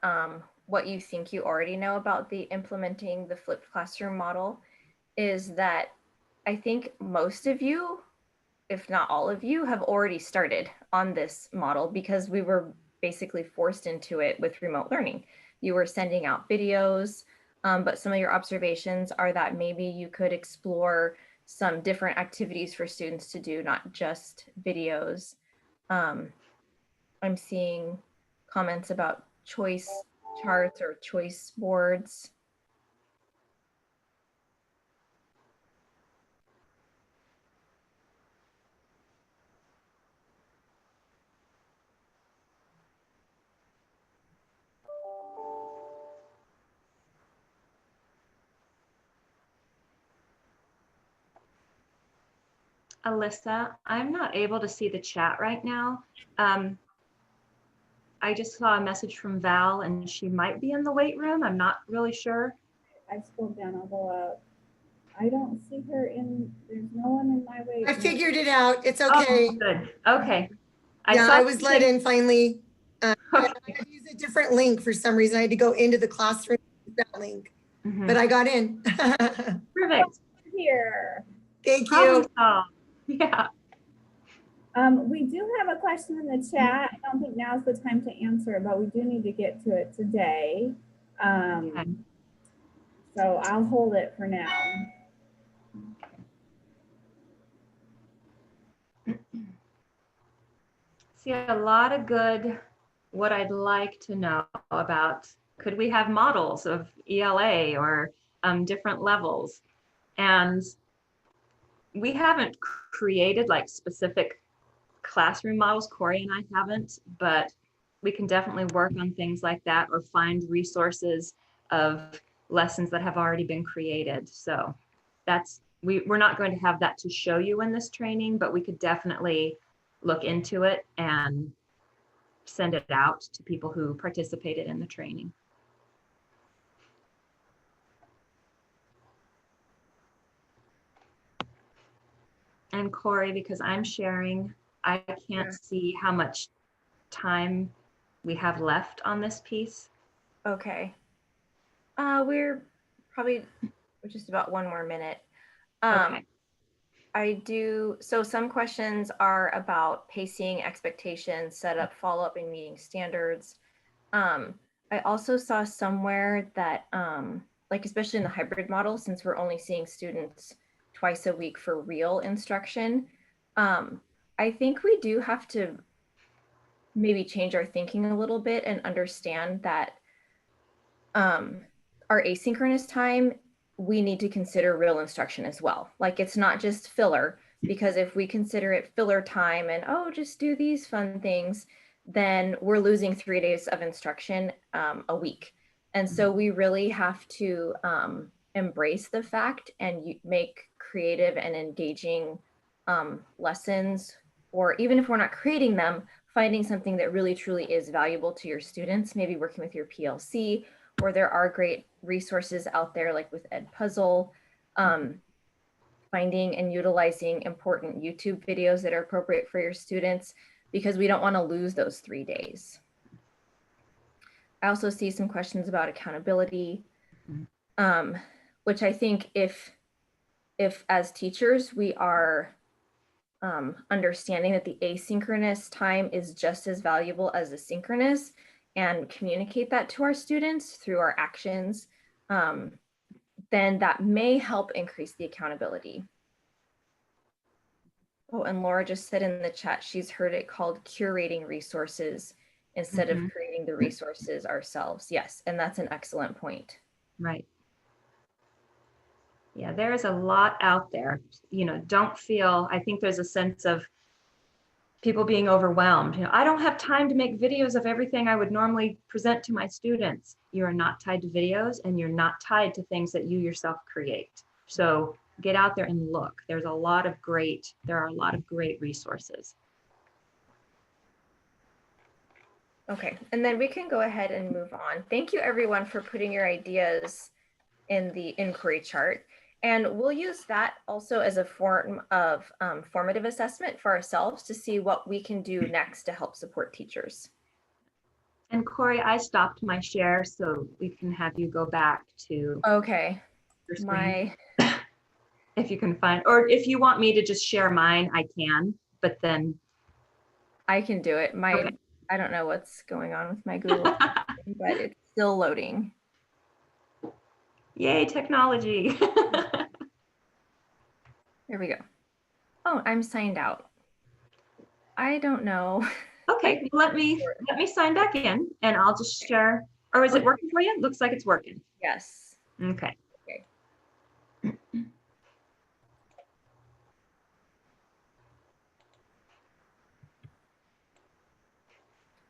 what you think you already know about the implementing the flipped classroom model is that I think most of you, if not all of you, have already started on this model because we were basically forced into it with remote learning. You were sending out videos, but some of your observations are that maybe you could explore some different activities for students to do, not just videos. I'm seeing comments about choice charts or choice boards. Alyssa, I'm not able to see the chat right now. I just saw a message from Val and she might be in the weight room. I'm not really sure. I scrolled down, I'll go up. I don't see her there's no one in my way. I figured it out. It's okay. Oh, good. Okay. I was let in finally. Okay. I used a different link for some reason. I had to go into the classroom that link, but I got in. Perfect. Here. Thank you. Yeah. We do have a question in the chat. I don't think now's the time to answer it, but we do need to get to it today. Okay. So I'll hold it for now. See a lot of good, what I'd like to know about, could we have models of ELA or different levels? And we haven't created like specific classroom models, Corie and I haven't, but we can definitely work on things like that or find resources of lessons that have already been created. So that's, we're not going to have that to show you in this training, but we could definitely look into it and send it out to people who participated in the training. And Corie, because I'm sharing, I can't see how much time we have left on this piece. Okay. We're just about one more minute. Okay. So some questions are about pacing, expectations, setup, follow-up, and meeting standards. I also saw somewhere that, like especially in the hybrid model, since we're only seeing students twice a week for real instruction, I think we do have to maybe change our thinking a little bit and understand that our asynchronous time, we need to consider real instruction as well. Like it's not just filler, because if we consider it filler time and, oh, just do these fun things, then we're losing 3 days of instruction a week. And so we really have to embrace the fact and make creative and engaging lessons, or even if we're not creating them, finding something that really truly is valuable to your students, maybe working with your PLC, or there are great resources out there like with Edpuzzle, finding and utilizing important YouTube videos that are appropriate for your students, because we don't want to lose those 3 days. I also see some questions about accountability, which I think if as teachers we are understanding that the asynchronous time is just as valuable as the synchronous, and communicate that to our students through our actions, then that may help increase the accountability. Oh, and Laura just said in the chat, she's heard it called curating resources instead of creating the resources ourselves. Yes, and that's an excellent point. Right. Yeah, there is a lot out there. You know, don't feel, I think there's a sense of people being overwhelmed. You know, I don't have time to make videos of everything I would normally present to my students. You are not tied to videos, and you're not tied to things that you yourself create. So get out there and look. There are a lot of great resources. Okay, and then we can go ahead and move on. Thank you everyone for putting your ideas in the inquiry chart. And we'll use that also as a form of formative assessment for ourselves to see what we can do next to help support teachers. And Corie, I stopped my share so we can have you go back to okay. Your screen. If you can find, or if you want me to just share mine, I can, but then. I can do it. Okay. I don't know what's going on with my Google, but it's still loading. Yay, technology. There we go. Oh, I'm signed out. I don't know. Okay, let me sign back in and I'll just share. Or is it working for you? Looks like it's working. Yes. Okay.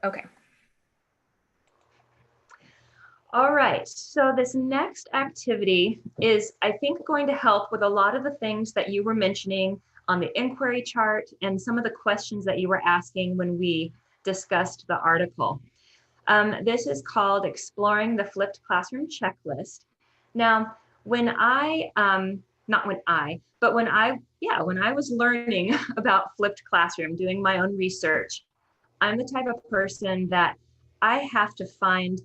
Okay. All right, so this next activity is, I think, going to help with a lot of the things that you were mentioning on the inquiry chart and some of the questions that you were asking when we discussed the article. This is called Exploring the Flipped Classroom Checklist. Now, when I was learning about flipped classroom, doing my own research, I'm the type of person that I have to find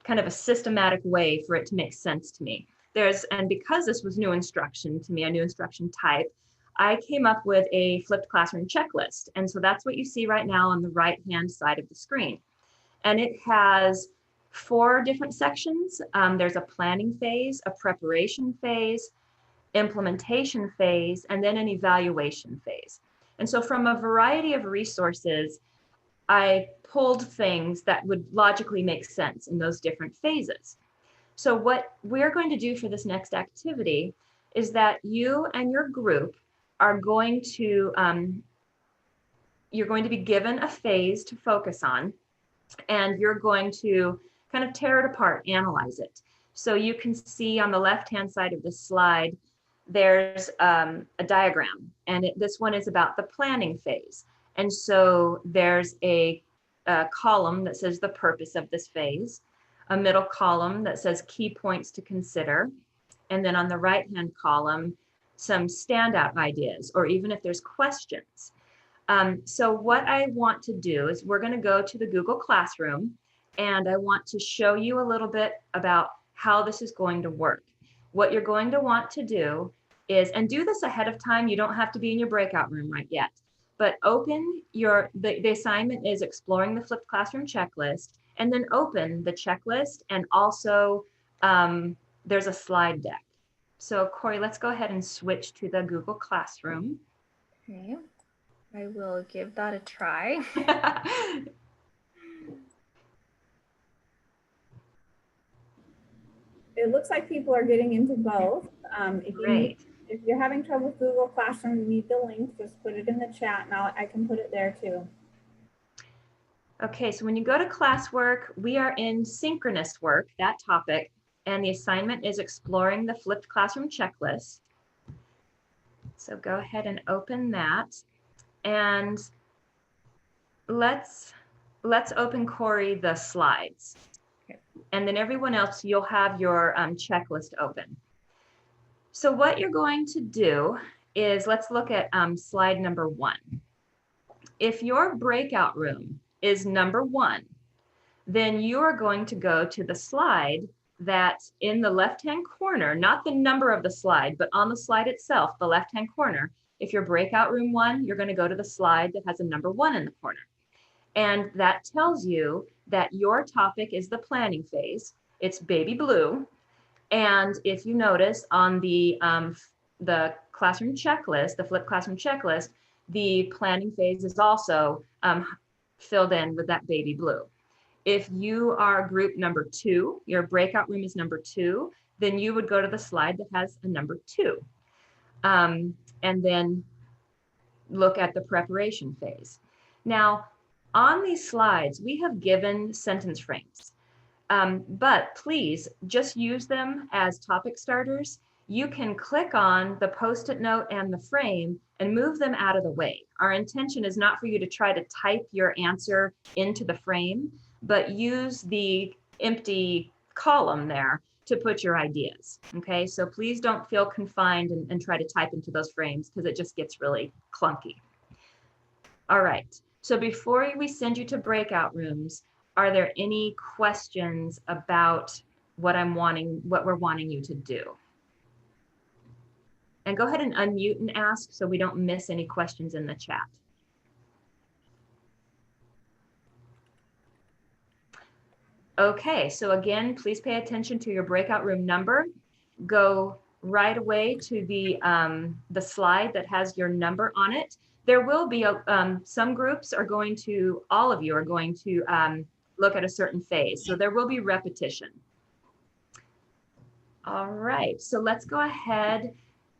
kind of a systematic way for it to make sense to me. And because this was new instruction to me, a new instruction type, I came up with a flipped classroom checklist. And so that's what you see right now on the right-hand side of the screen. And it has 4 different sections. There's a planning phase, a preparation phase, implementation phase, and then an evaluation phase. And so from a variety of resources, I pulled things that would logically make sense in those different phases. So what we're going to do for this next activity is that you and your group are going to, you're going to be given a phase to focus on, and you're going to kind of tear it apart, analyze it. So you can see on the left-hand side of the slide, there's a diagram, and this one is about the planning phase. And so there's a column that says the purpose of this phase, a middle column that says key points to consider, and then on the right-hand column, some standout ideas, or even if there's questions. So what I want to do is we're going to go to the Google Classroom, and I want to show you a little bit about how this is going to work. What you're going to want to do is, and do this ahead of time, you don't have to be in your breakout room right yet, but open the assignment is Exploring the Flipped Classroom Checklist, and then open the checklist, and also there's a slide deck. So Corie, let's go ahead and switch to the Google Classroom. Okay, I will give that a try. It looks like people are getting into both. If you're having trouble with Google Classroom, you need the link, just put it in the chat and I can put it there too. Okay, so when you go to classwork, we are in synchronous work, that topic, and the assignment is Exploring the Flipped Classroom Checklist. So go ahead and open that. And let's open Corie the slides. Okay. And then everyone else, you'll have your checklist open. So what you're going to do is, let's look at slide number 1. If your breakout room is number 1, then you are going to go to the slide that's in the left-hand corner, not the number of the slide, but on the slide itself, the left-hand corner. If your breakout room 1, you're going to go to the slide that has a number 1 in the corner. And that tells you that your topic is the planning phase. It's baby blue. And if you notice on the classroom checklist, the flipped classroom checklist, the planning phase is also filled in with that baby blue. If you are group number 2, your breakout room is number 2, then you would go to the slide that has a number 2. And then look at the preparation phase. Now, on these slides, we have given sentence frames, but please just use them as topic starters. You can click on the Post-it note and the frame and move them out of the way. Our intention is not for you to try to type your answer into the frame, but use the empty column there to put your ideas, okay? So please don't feel confined and try to type into those frames, because it just gets really clunky. All right, so before we send you to breakout rooms, are there any questions about what we're wanting you to do? And go ahead and unmute and ask so we don't miss any questions in the chat. Okay, so again, please pay attention to your breakout room number. Go right away to the slide that has your number on it. There will be some groups are going to, all of you are going to look at a certain phase. So there will be repetition. All right, so let's go ahead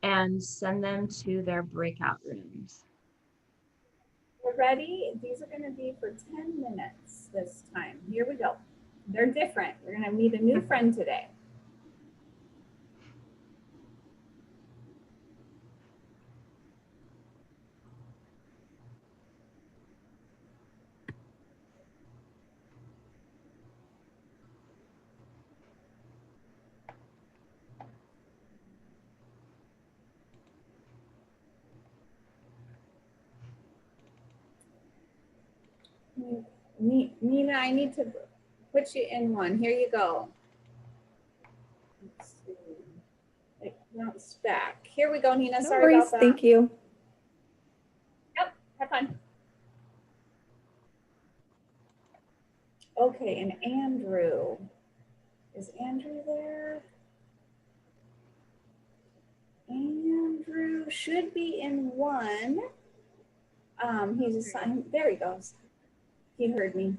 and send them to their breakout rooms. We're ready. These are going to be for 10 minutes this time. Here we go. They're different. We're going to meet a new friend today. Nina, I need to put you in one. Here you go. Let's see. It bounced back. Here we go, Nina. Sorry about that. Thank you. Yep, have fun. Okay, and Andrew. Is Andrew there? Andrew should be in one. He's assigned. There he goes. He heard me.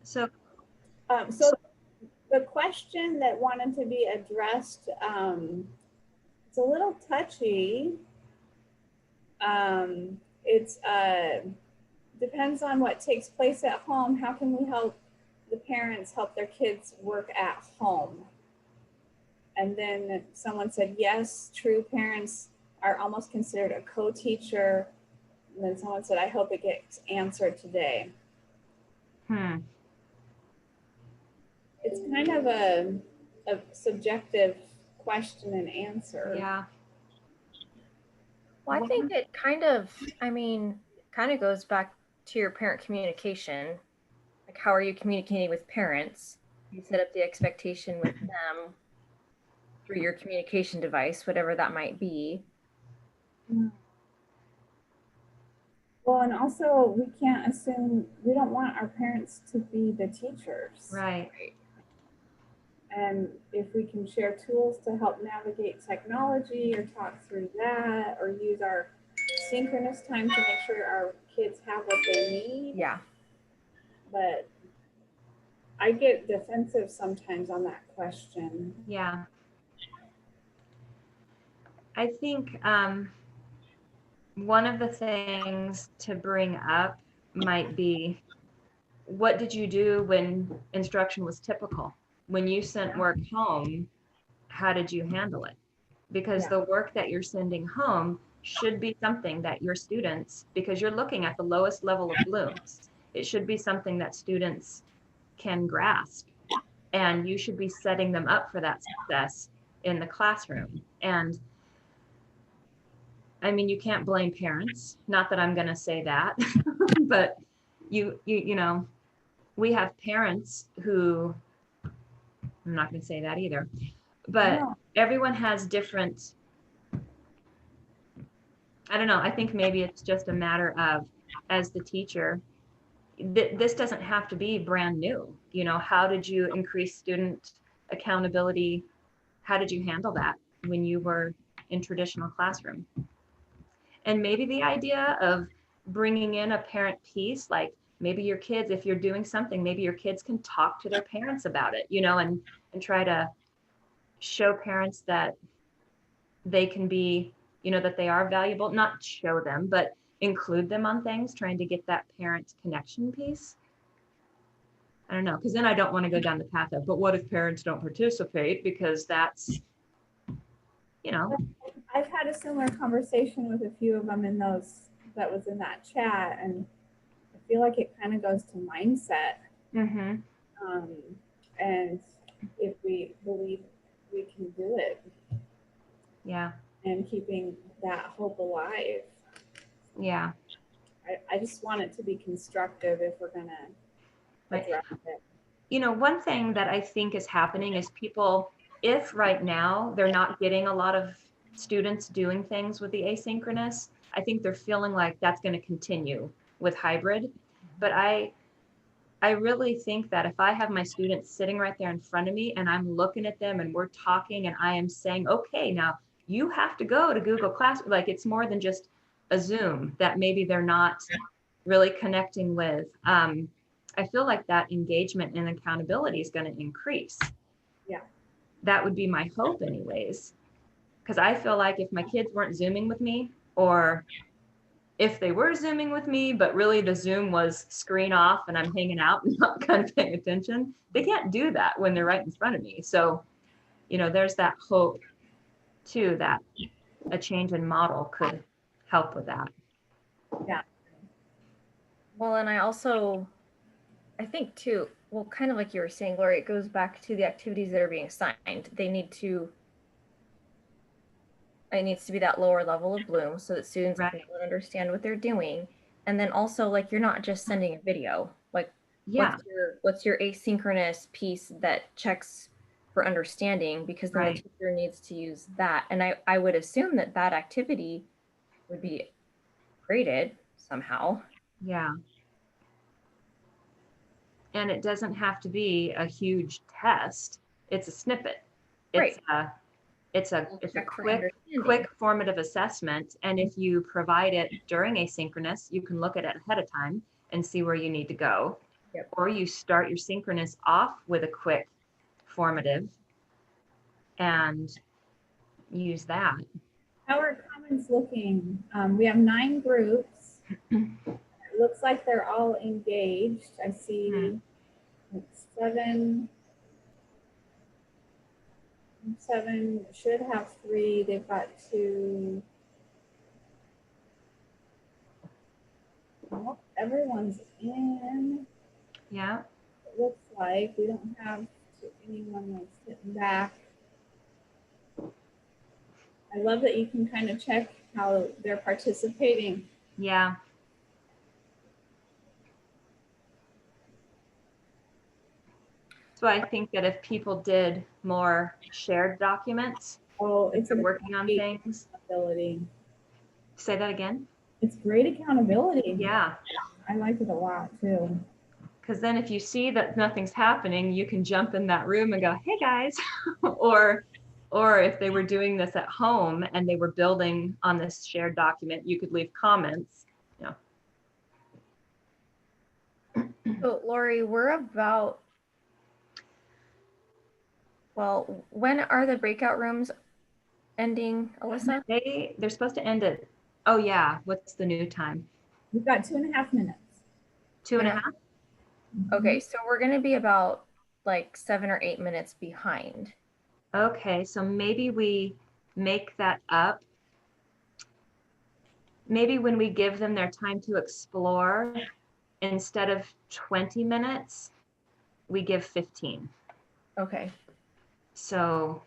So the question that wanted to be addressed, it's a little touchy. It's depends on what takes place at home. How can we help the parents help their kids work at home? And then someone said, yes, true, parents are almost considered a co-teacher. And then someone said, I hope it gets answered today. It's kind of a subjective question and answer. yeah. Well, I think it kind of goes back to your parent communication. Like, how are you communicating with parents? You set up the expectation with them through your communication device, whatever that might be. Well, and also we can't assume, we don't want our parents to be the teachers. Right. And if we can share tools to help navigate technology or talk through that, or use our synchronous time to make sure our kids have what they need. Yeah. But I get defensive sometimes on that question. Yeah. I think one of the things to bring up might be, what did you do when instruction was typical? When you sent work home, how did you handle it? because Yeah. the work that you're sending home should be something that your students, because you're looking at the lowest level of blooms, it should be something that students can grasp, and you should be setting them up for that success in the classroom. And I mean, you can't blame parents, not that I'm going to say that, but you know, we have parents who, I'm not going to say that either, but No. everyone has different, I don't know, I think maybe it's just a matter of, as the teacher, this doesn't have to be brand new. You know, how did you increase student accountability? How did you handle that when you were in traditional classroom? And maybe the idea of bringing in a parent piece, like maybe your kids, if you're doing something, maybe your kids can talk to their parents about it, you know, and try to show parents that they can be, you know, that they are valuable, not show them, but include them on things, trying to get that parent connection piece. I don't know, because then I don't want to go down the path of, but what if parents don't participate? Because that's, you know. I've had a similar conversation with a few of them in those that was in that chat, and I feel like it kind of goes to mindset. Mm-hmm. And if we believe we can do it, yeah, and keeping that hope alive. Yeah. I just want it to be constructive if we're gonna address it. You know, one thing that I think is happening is people, if right now they're not getting a lot of students doing things with the asynchronous, I think they're feeling like that's going to continue with hybrid. But I really think that if I have my students sitting right there in front of me and I'm looking at them and we're talking and I am saying, okay, now you have to go to Google Class, like it's more than just a Zoom that maybe they're not really connecting with. I feel like that engagement and accountability is going to increase. Yeah. That would be my hope anyways. Because I feel like if my kids weren't Zooming with me, or if they were Zooming with me, but really the Zoom was screen off and I'm hanging out and not kind of paying attention, they can't do that when they're right in front of me. So, you know, there's that hope too, that a change in model could help with that. Yeah. Well, and I think too, well, kind of like you were saying, Laurie, it goes back to the activities that are being assigned. It needs to be that lower level of bloom so that students can understand what they're doing. And then also, like, you're not just sending a video. Like, what's your asynchronous piece that checks for understanding? Because then the teacher needs to use that. And I would assume that activity would be graded somehow. Yeah. And it doesn't have to be a huge test. It's a snippet. It's a quick formative assessment. And if you provide it during asynchronous, you can look at it ahead of time and see where you need to go. Yep. Or you start your synchronous off with a quick formative and use that. How are comments looking? We have 9 groups. It looks like they're all engaged. I see 7 should have 3. They've got 2. Well, everyone's in. Yeah. It looks like we don't have anyone that's sitting back. I love that you can kind of check how they're participating. Yeah. So I think that if people did more shared documents, it's working on things. Accountability. Say that again. It's great accountability. Yeah. I like it a lot too. Because then if you see that nothing's happening, you can jump in that room and go, hey guys, or if they were doing this at home and they were building on this shared document, you could leave comments. Yeah. So Laurie, when are the breakout rooms ending, Alyssa? They're supposed to end at, oh yeah, what's the new time? We've got 2.5 minutes. 2.5? Okay, so we're going to be about like 7 or 8 minutes behind. Okay, so maybe we make that up, maybe when we give them their time to explore, instead of 20 minutes, we give 15. Okay. So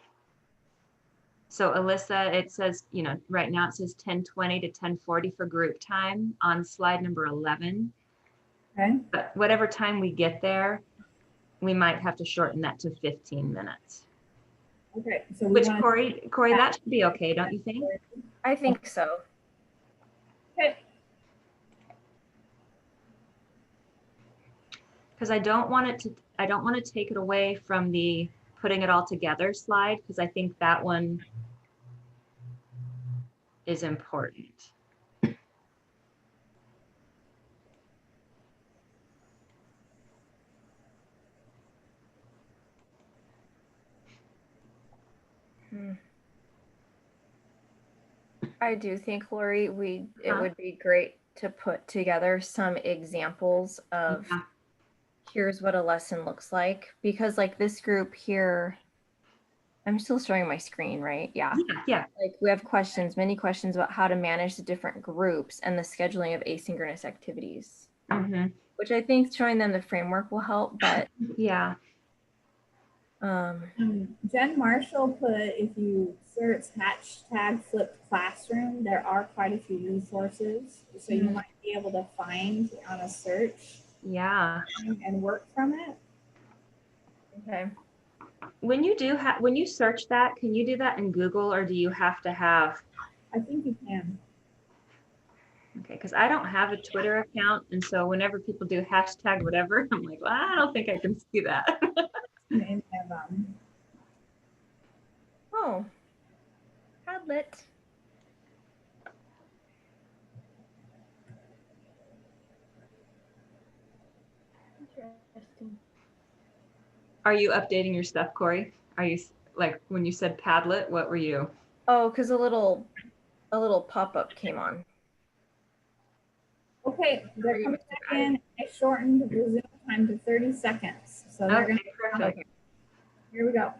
Alyssa, it says, you know, right now it says 10:20 to 10:40 for group time on slide number 11. Okay. But whatever time we get there, we might have to shorten that to 15 minutes. Okay. So we Which want Corie, that should be okay, don't you think? I think so. Okay. Because I don't want to take it away from the putting it all together slide, because I think that one is important. I do think, Laurie, it would be great to put together some examples of here's what a lesson looks like, because like this group here, I'm still showing my screen, right? Yeah. Yeah. Like we have questions, many questions about how to manage the different groups and the scheduling of asynchronous activities, which I think showing them the framework will help, but yeah. Jen Marshall put, if you search hashtag flipped classroom, there are quite a few resources. So you might be able to find on a search. Yeah. And work from it. Okay. When you search that, can you do that in Google, or do you have to have? I think you can. Okay, because I don't have a Twitter account, and so whenever people do hashtag whatever, I'm like, well, I don't think I can see that. Oh, Padlet. Interesting. Are you updating your stuff, Corie? Are you, like, when you said Padlet, what were you? Oh, because a little pop-up came on. Okay, they're coming back in. I shortened the Zoom time to 30 seconds. So they're going to perfect. Here we go.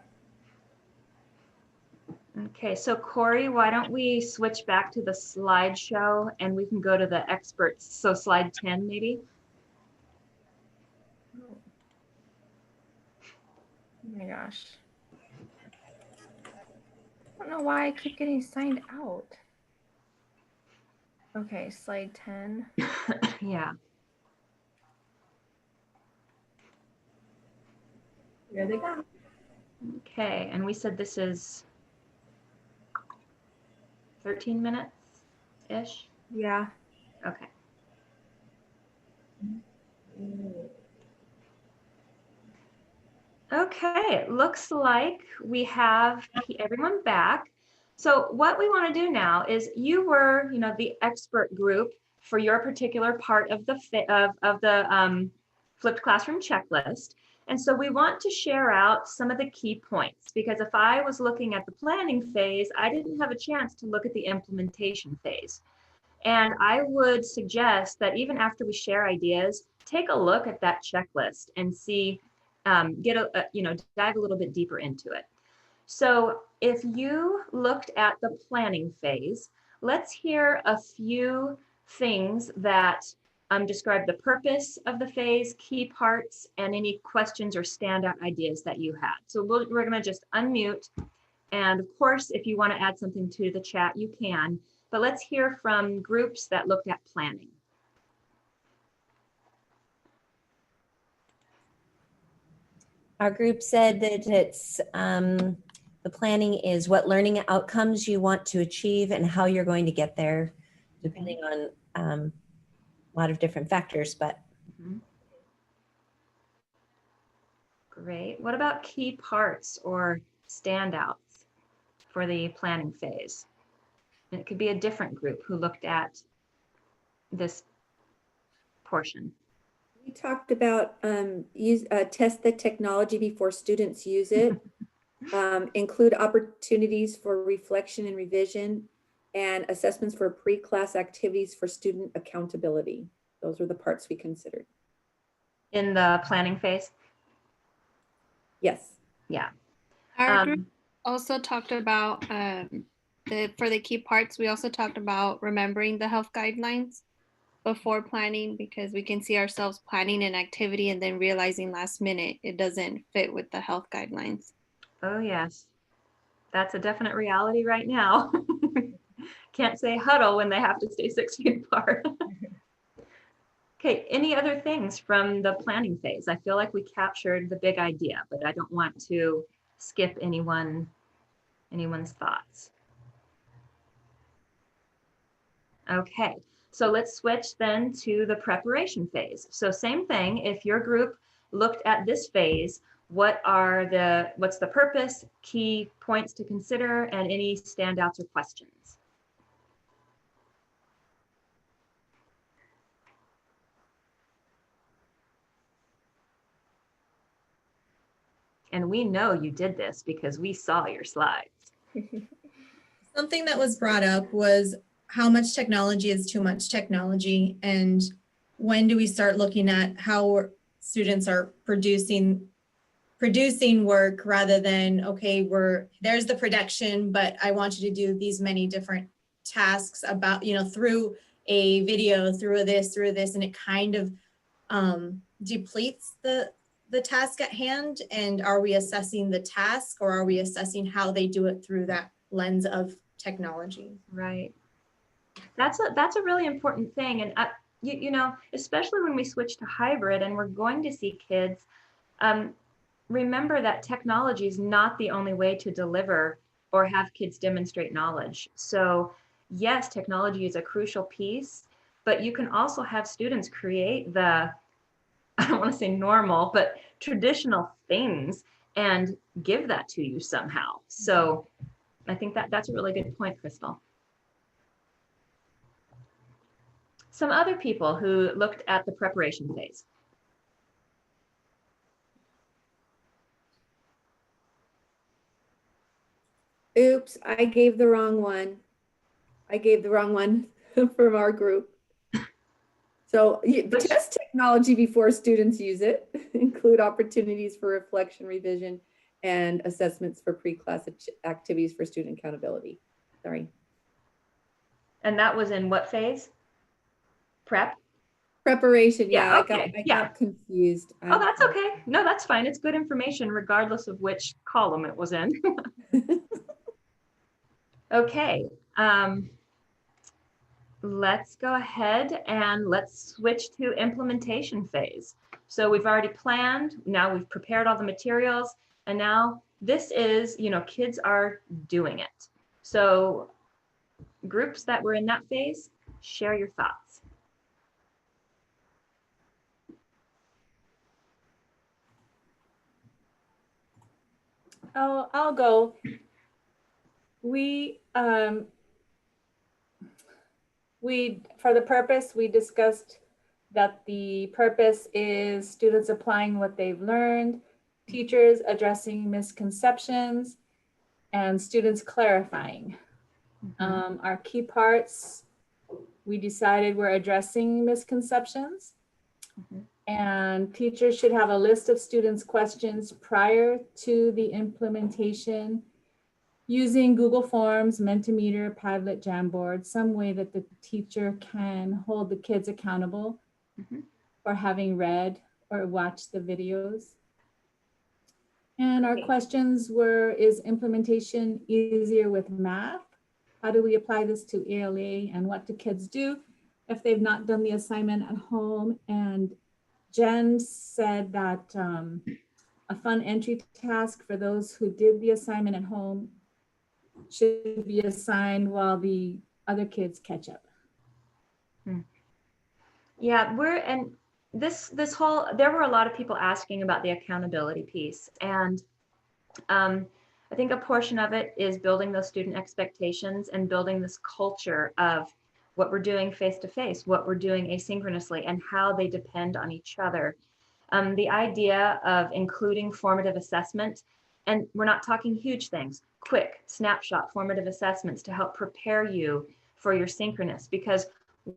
Okay, so Corie, why don't we switch back to the slideshow and we can go to the experts. So slide 10 maybe? Oh my gosh. I don't know why I keep getting signed out. Okay, slide 10. Yeah. Here they go. Okay, and we said this is 13 minutes-ish? Yeah. Okay. Okay, looks like we have everyone back. So what we want to do now is you were, you know, the expert group for your particular part of the flipped classroom checklist. And so we want to share out some of the key points, because if I was looking at the planning phase, I didn't have a chance to look at the implementation phase. And I would suggest that even after we share ideas, take a look at that checklist and see, dive a little bit deeper into it. So if you looked at the planning phase, let's hear a few things that describe the purpose of the phase, key parts, and any questions or standout ideas that you had. So we're going to just unmute. And of course, if you want to add something to the chat, you can. But let's hear from groups that looked at planning. Our group said that it's the planning is what learning outcomes you want to achieve and how you're going to get there, depending on a lot of different factors. But Great. What about key parts or standouts for the planning phase? And it could be a different group who looked at this portion. We talked about test the technology before students use it, include opportunities for reflection and revision, and assessments for pre-class activities for student accountability. Those were the parts we considered. In the planning phase? Yes. Yeah. Our group also talked about for the key parts, we also talked about remembering the health guidelines before planning, because we can see ourselves planning an activity and then realizing last minute it doesn't fit with the health guidelines. Oh, yes. That's a definite reality right now. Can't say huddle when they have to stay 6 feet apart. Okay, any other things from the planning phase? I feel like we captured the big idea, but I don't want to skip anyone's thoughts. Okay, so let's switch then to the preparation phase. So same thing, if your group looked at this phase, what's the purpose, key points to consider, and any standouts or questions? And we know you did this because we saw your slides. Something that was brought up was how much technology is too much technology, and when do we start looking at how students are producing work rather than, okay, there's the production, but I want you to do these many different tasks about, through a video, through this, and it kind of depletes the task at hand. And are we assessing the task, or are we assessing how they do it through that lens of technology? Right. That's a really important thing. And especially when we switch to hybrid and we're going to see kids, remember that technology is not the only way to deliver or have kids demonstrate knowledge. So yes, technology is a crucial piece, but you can also have students create I don't want to say normal, but traditional things and give that to you somehow. So I think that's a really good point, Crystal. Some other people who looked at the preparation phase. Oops, I gave the wrong one. From our group. So test technology before students use it. Include opportunities for reflection, revision, and assessments for pre-class activities for student accountability. Sorry. And that was in what phase? Preparation. Yeah, okay. I got confused. Oh, that's okay. No, that's fine. It's good information regardless of which column it was in. Okay. Let's go ahead and let's switch to implementation phase. So we've already planned, now we've prepared all the materials, and now this is, kids are doing it. So groups that were in that phase, share your thoughts. Oh, I'll go. For the purpose, we discussed that the purpose is students applying what they've learned, teachers addressing misconceptions, and students clarifying. Our key parts, we decided we're addressing misconceptions, and teachers should have a list of students' questions prior to the implementation, using Google Forms, Mentimeter, Padlet, Jamboard, some way that the teacher can hold the kids accountable for having read or watched the videos. And our questions were, is implementation easier with math? How do we apply this to ELA? And what do kids do if they've not done the assignment at home? And Jen said that a fun entry task for those who did the assignment at home should be assigned while the other kids catch up. Yeah, there were a lot of people asking about the accountability piece. And I think a portion of it is building those student expectations and building this culture of what we're doing face-to-face, what we're doing asynchronously, and how they depend on each other. The idea of including formative assessment, and we're not talking huge things, quick snapshot formative assessments to help prepare you for your synchronous, because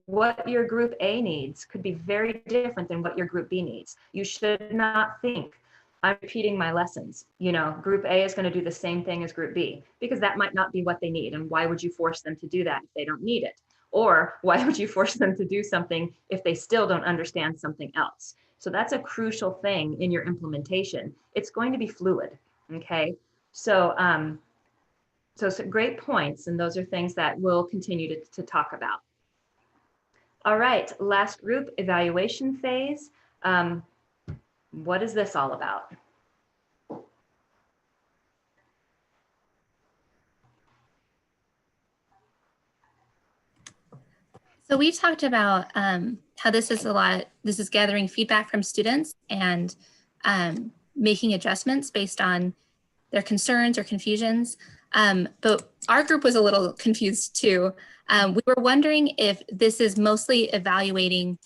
what your group A needs could be very different than what your group B needs. You should not think, I'm repeating my lessons. You know, group A is going to do the same thing as group B because that might not be what they need. And why would you force them to do that if they don't need it? Or why would you force them to do something if they still don't understand something else? So that's a crucial thing in your implementation. It's going to be fluid. Okay. So, some great points. And those are things that we'll continue to talk about. All right. Last group, evaluation phase. What is this all about? So we talked about how this is gathering feedback from students and making adjustments based on their concerns or confusions. But our group was a little confused too. We were wondering if this is mostly evaluating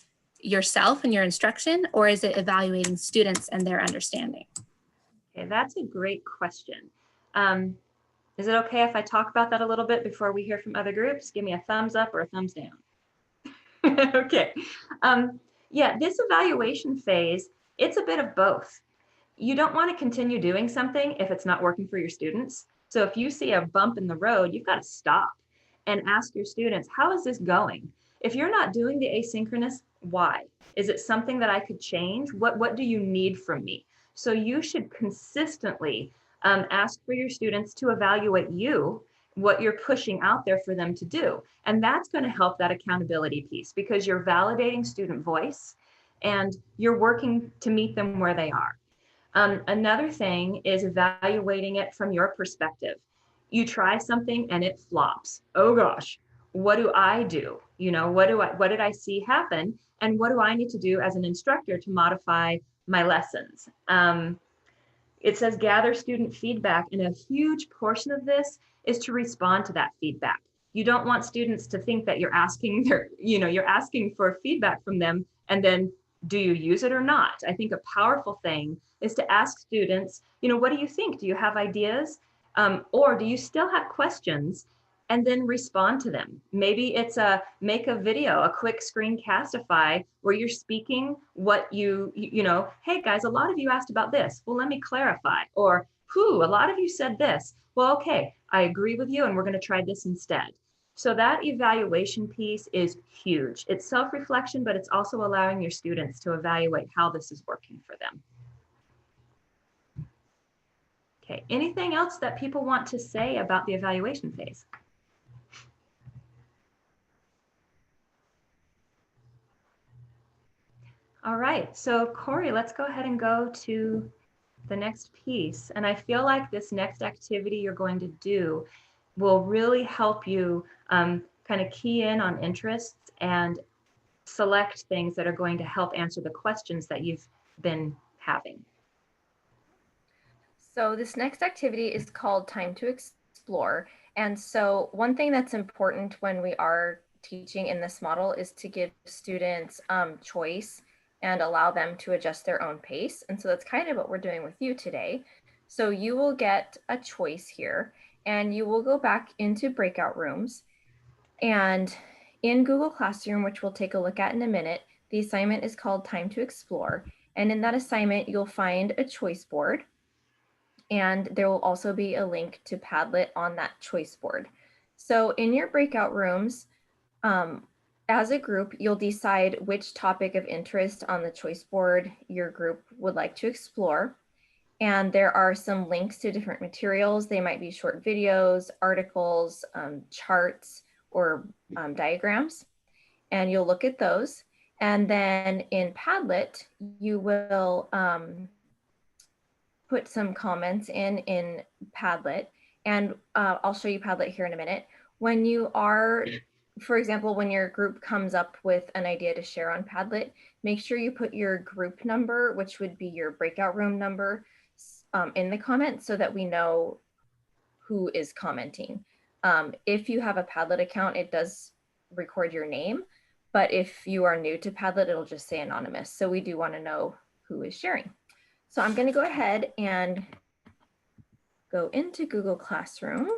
yourself and your instruction, or is it evaluating students and their understanding? Okay, that's a great question. Is it okay if I talk about that a little bit before we hear from other groups? Give me a thumbs up or a thumbs down. Okay. Yeah, this evaluation phase, it's a bit of both. You don't want to continue doing something if it's not working for your students. So if you see a bump in the road, you've got to stop and ask your students, how is this going? If you're not doing the asynchronous, why? Is it something that I could change? What do you need from me? So you should consistently ask for your students to evaluate you, what you're pushing out there for them to do. And that's going to help that accountability piece because you're validating student voice and you're working to meet them where they are. Another thing is evaluating it from your perspective. You try something and it flops. Oh gosh, what do I do? You know, what did I see happen? And what do I need to do as an instructor to modify my lessons? It says gather student feedback, and a huge portion of this is to respond to that feedback. You don't want students to think that you're asking you're asking for feedback from them and then do you use it or not? I think a powerful thing is to ask students, what do you think? Do you have ideas? Or do you still have questions? And then respond to them. Maybe it's make a video, a quick screencastify where you're speaking what hey guys, a lot of you asked about this. Well, let me clarify. Or, a lot of you said this. Well, okay, I agree with you and we're going to try this instead. So that evaluation piece is huge. It's self-reflection, but it's also allowing your students to evaluate how this is working for them. Okay, anything else that people want to say about the evaluation phase? All right, so Corie, let's go ahead and go to the next piece. And I feel like this next activity you're going to do will really help you kind of key in on interests and select things that are going to help answer the questions that you've been having. So this next activity is called Time to Explore. And so one thing that's important when we are teaching in this model is to give students choice and allow them to adjust their own pace. And so that's kind of what we're doing with you today. So you will get a choice here and you will go back into breakout rooms. And in Google Classroom, which we'll take a look at in a minute, the assignment is called Time to Explore. And in that assignment, you'll find a choice board. And there will also be a link to Padlet on that choice board. So in your breakout rooms, as a group, you'll decide which topic of interest on the choice board your group would like to explore. And there are some links to different materials. They might be short videos, articles, charts, or diagrams. And you'll look at those. And then in Padlet, you will put some comments in Padlet. And I'll show you Padlet here in a minute. When you are, for example, when your group comes up with an idea to share on Padlet, make sure you put your group number, which would be your breakout room number, in the comments so that we know who is commenting. If you have a Padlet account, it does record your name, but if you are new to Padlet, it'll just say anonymous. So we do want to know who is sharing. So I'm going to go ahead and go into Google Classroom.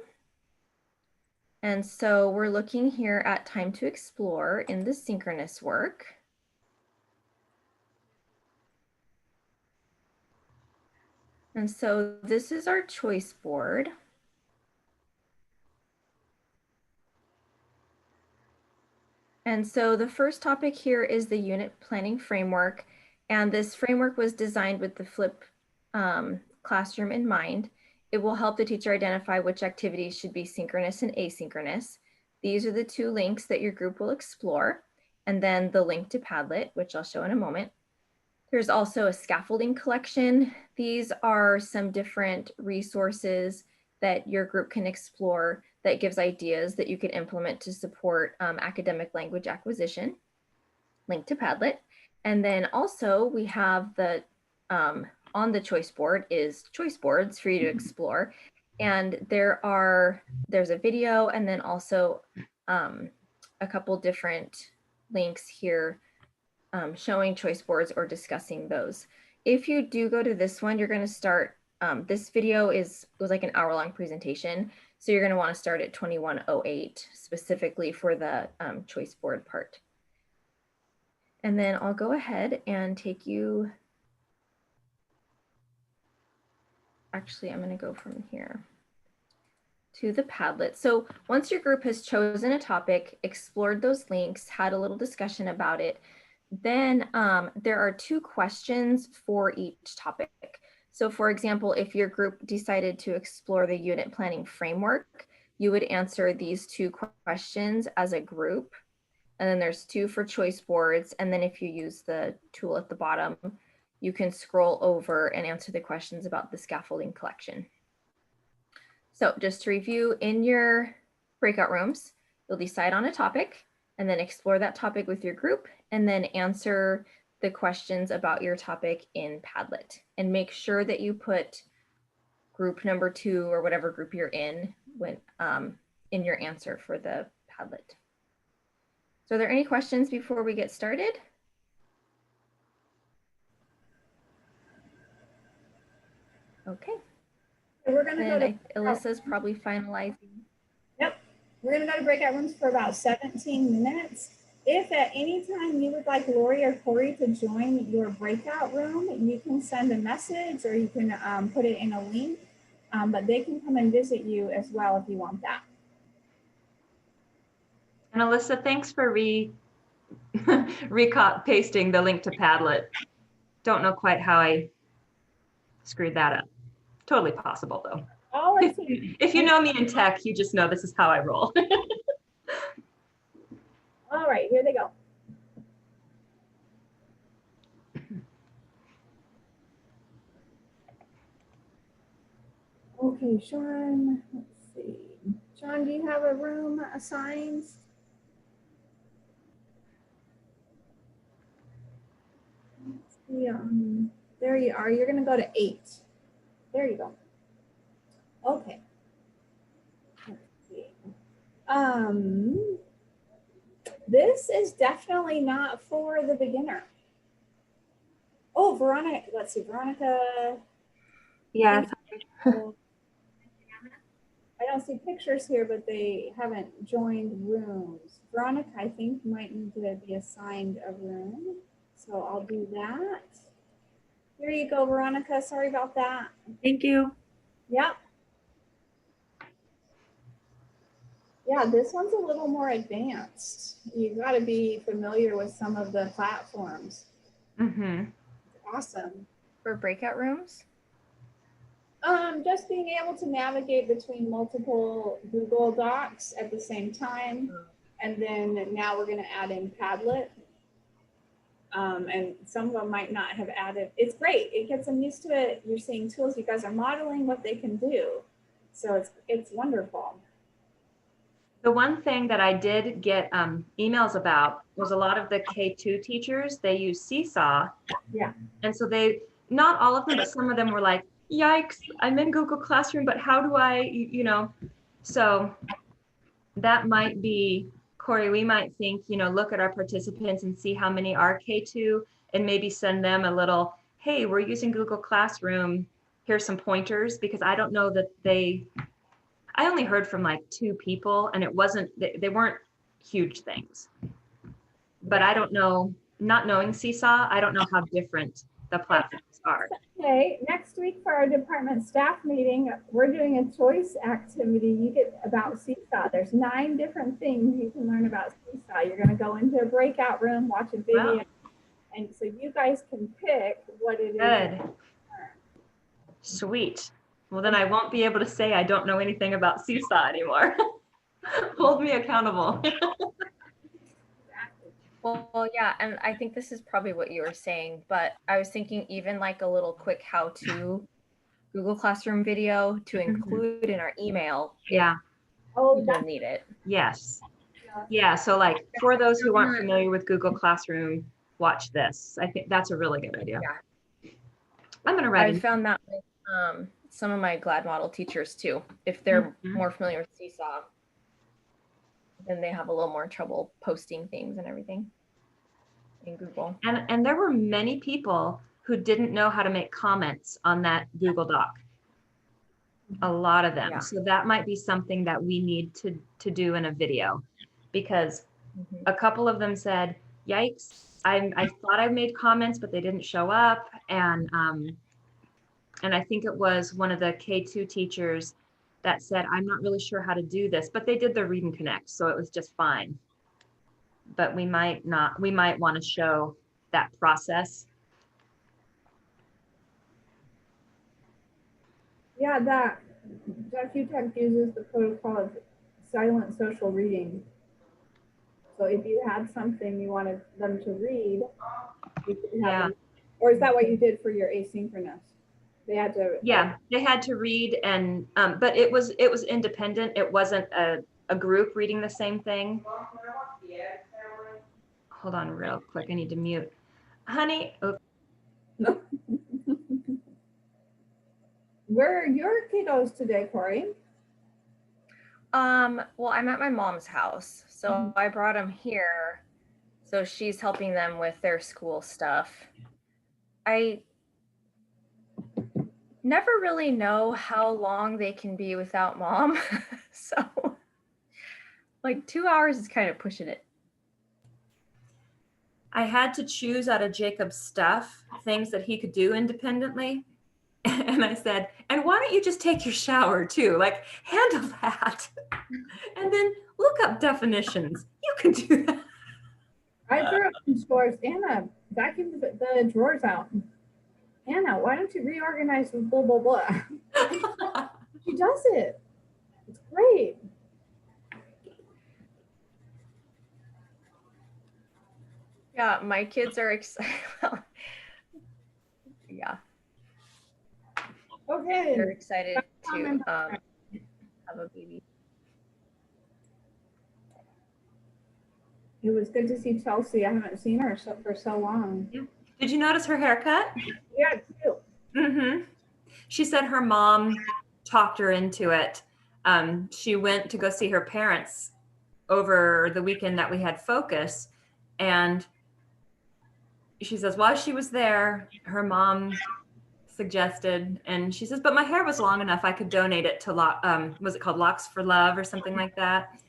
And so we're looking here at Time to Explore in the synchronous work. And so this is our choice board. And so the first topic here is the unit planning framework. And this framework was designed with the flipped classroom in mind. It will help the teacher identify which activities should be synchronous and asynchronous. These are the two links that your group will explore. And then the link to Padlet, which I'll show in a moment. There's also a scaffolding collection. These are some different resources that your group can explore that gives ideas that you can implement to support academic language acquisition. Link to Padlet. And then also we have the, on the choice board is choice boards for you to explore. And there's a video and then also a couple different links here showing choice boards or discussing those. If you do go to this one, you're going to start, this video was like an hour-long presentation. So you're going to want to start at 21:08 specifically for the choice board part. And then I'll go ahead and take you, actually, I'm going to go from here to the Padlet. So once your group has chosen a topic, explored those links, had a little discussion about it, then there are 2 questions for each topic. So for example, if your group decided to explore the unit planning framework, you would answer these 2 questions as a group. And then there's 2 for choice boards. And then if you use the tool at the bottom, you can scroll over and answer the questions about the scaffolding collection. So just to review, in your breakout rooms, you'll decide on a topic and then explore that topic with your group and then answer the questions about your topic in Padlet. And make sure that you put group number 2 or whatever group you're in when in your answer for the Padlet. So are there any questions before we get started? Okay. So we're going to go to Alyssa's probably finalizing. Yep. We're going to go to breakout rooms for about 17 minutes. If at any time you would like Laurie or Corie to join your breakout room, you can send a message or you can put it in a link, but they can come and visit you as well if you want that. And Alyssa, thanks for pasting the link to Padlet. Don't know quite how I screwed that up. Totally possible though. Oh, if you know me in tech, you just know this is how I roll. All right, here they go. Okay, Sean, let's see. Sean, do you have a room assigned? Let's see, there you are. You're going to go to 8. There you go. Okay. Let's see. This is definitely not for the beginner. Oh, Veronica, let's see, Veronica. Yeah. I don't see pictures here, but they haven't joined rooms. Veronica, I think, might need to be assigned a room. So I'll do that. Here you go, Veronica. Sorry about that. Thank you. Yep. Yeah, this one's a little more advanced. You got to be familiar with some of the platforms. Mm-hmm. Awesome. For breakout rooms? Just being able to navigate between multiple Google Docs at the same time. And then now we're going to add in Padlet. And some of them might not have added. It's great. It gets them used to it. You're seeing tools. You guys are modeling what they can do. So it's wonderful. The one thing that I did get emails about was a lot of the K2 teachers, they use Seesaw. Yeah. And so they, not all of them, but some of them were like, yikes, I'm in Google Classroom, but how do I, you know, so that might be, Corie, we might think, you know, look at our participants and see how many are K2 and maybe send them a little, hey, we're using Google Classroom, here's some pointers, because I don't know that I only heard from like 2 people and it wasn't, they weren't huge things. But I don't know, not knowing Seesaw, I don't know how different the platforms are. Okay, next week for our department staff meeting, we're doing a choice activity. You get about Seesaw. There's 9 different things you can learn about Seesaw. You're going to go into a breakout room, watch a video, and so you guys can pick what it is. Good. Sweet. Well, then I won't be able to say I don't know anything about Seesaw anymore. Hold me accountable. Well, yeah, and I think this is probably what you were saying, but I was thinking even like a little quick how-to Google Classroom video to include in our email. Yeah. Oh, people need it. Yes. Yeah. So like for those who aren't familiar with Google Classroom, watch this. I think that's a really good idea. Yeah. I'm gonna write I it. found that with some of my GLAD model teachers too. If they're more familiar with Seesaw, then they have a little more trouble posting things and everything in Google. And there were many people who didn't know how to make comments on that Google Doc. A lot of them. Yeah. So that might be something that we need to do in a video, because a couple of them said, yikes, I thought I made comments, but they didn't show up. And I think it was one of the K2 teachers that said, I'm not really sure how to do this, but they did the read and connect, so it was just fine. But we might want to show that process. Yeah, that UTech uses the protocol of silent social reading. So if you had something you wanted them to read, you could have them, or is that what you did for your asynchronous? They had to. Yeah, they had to read, and but it was independent. It wasn't a group reading the same thing. Hold on real quick. I need to mute. Honey. Oh. Where are your kiddos today, Corie? Well, I'm at my mom's house, so I brought them here. So she's helping them with their school stuff. I never really know how long they can be without mom. So like 2 hours is kind of pushing it. I had to choose out of Jacob's stuff things that he could do independently. And I said, and why don't you just take your shower too? Like, handle that. And then look up definitions. You can do that. I threw up some drawers. Anna, vacuum the drawers out. Anna, why don't you reorganize with blah, blah, blah? She does it. It's great. Yeah, my kids are excited. Yeah. Okay. They're excited to have a baby. It was good to see Chelsea. I haven't seen her for so long. Yeah. Did you notice her haircut? Yeah, too. Mm-hmm. She said her mom talked her into it. She went to go see her parents over the weekend that we had Focus, and she says while she was there, her mom suggested, and she says, but my hair was long enough, I could donate it to was it called Locks for Love or something like that?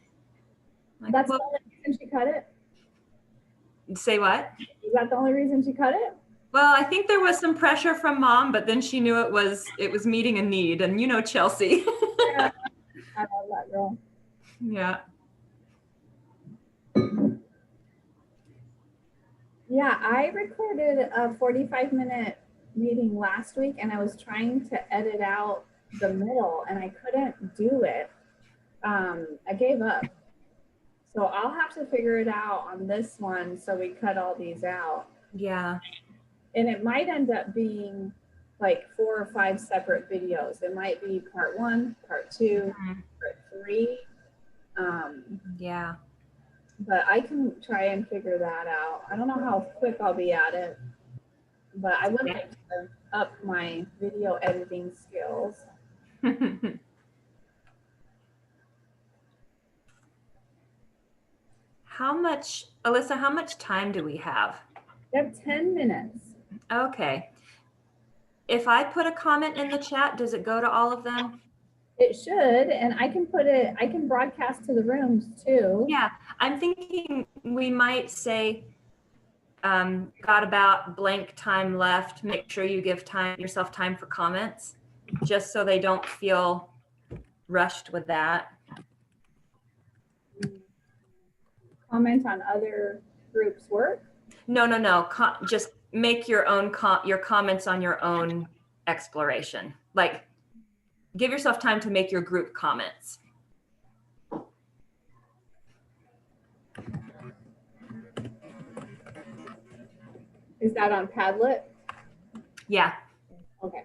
Like, that's the only reason she cut it? Say what? Is that the only reason she cut it? Well, I think there was some pressure from mom, but then she knew it was meeting a need, and you know Chelsea. Yeah, I love that girl. Yeah. Yeah, I recorded a 45-minute meeting last week, and I was trying to edit out the middle, and I couldn't do it. I gave up. So I'll have to figure it out on this one, so we cut all these out. Yeah. And it might end up being like 4 or 5 separate videos. It might be part 1, part 2, part 3. Yeah. But I can try and figure that out. I don't know how quick I'll be at it, but I would like to up my video editing skills. Alyssa, how much time do we have? We have 10 minutes. Okay. If I put a comment in the chat, does it go to all of them? It should, and I can broadcast to the rooms too. Yeah, I'm thinking we might say, got about blank time left, make sure you give yourself time for comments, just so they don't feel rushed with that. Comment on other groups' work? No. Just make your own your comments on your own exploration. Like, give yourself time to make your group comments. Is that on Padlet? Yeah. Okay.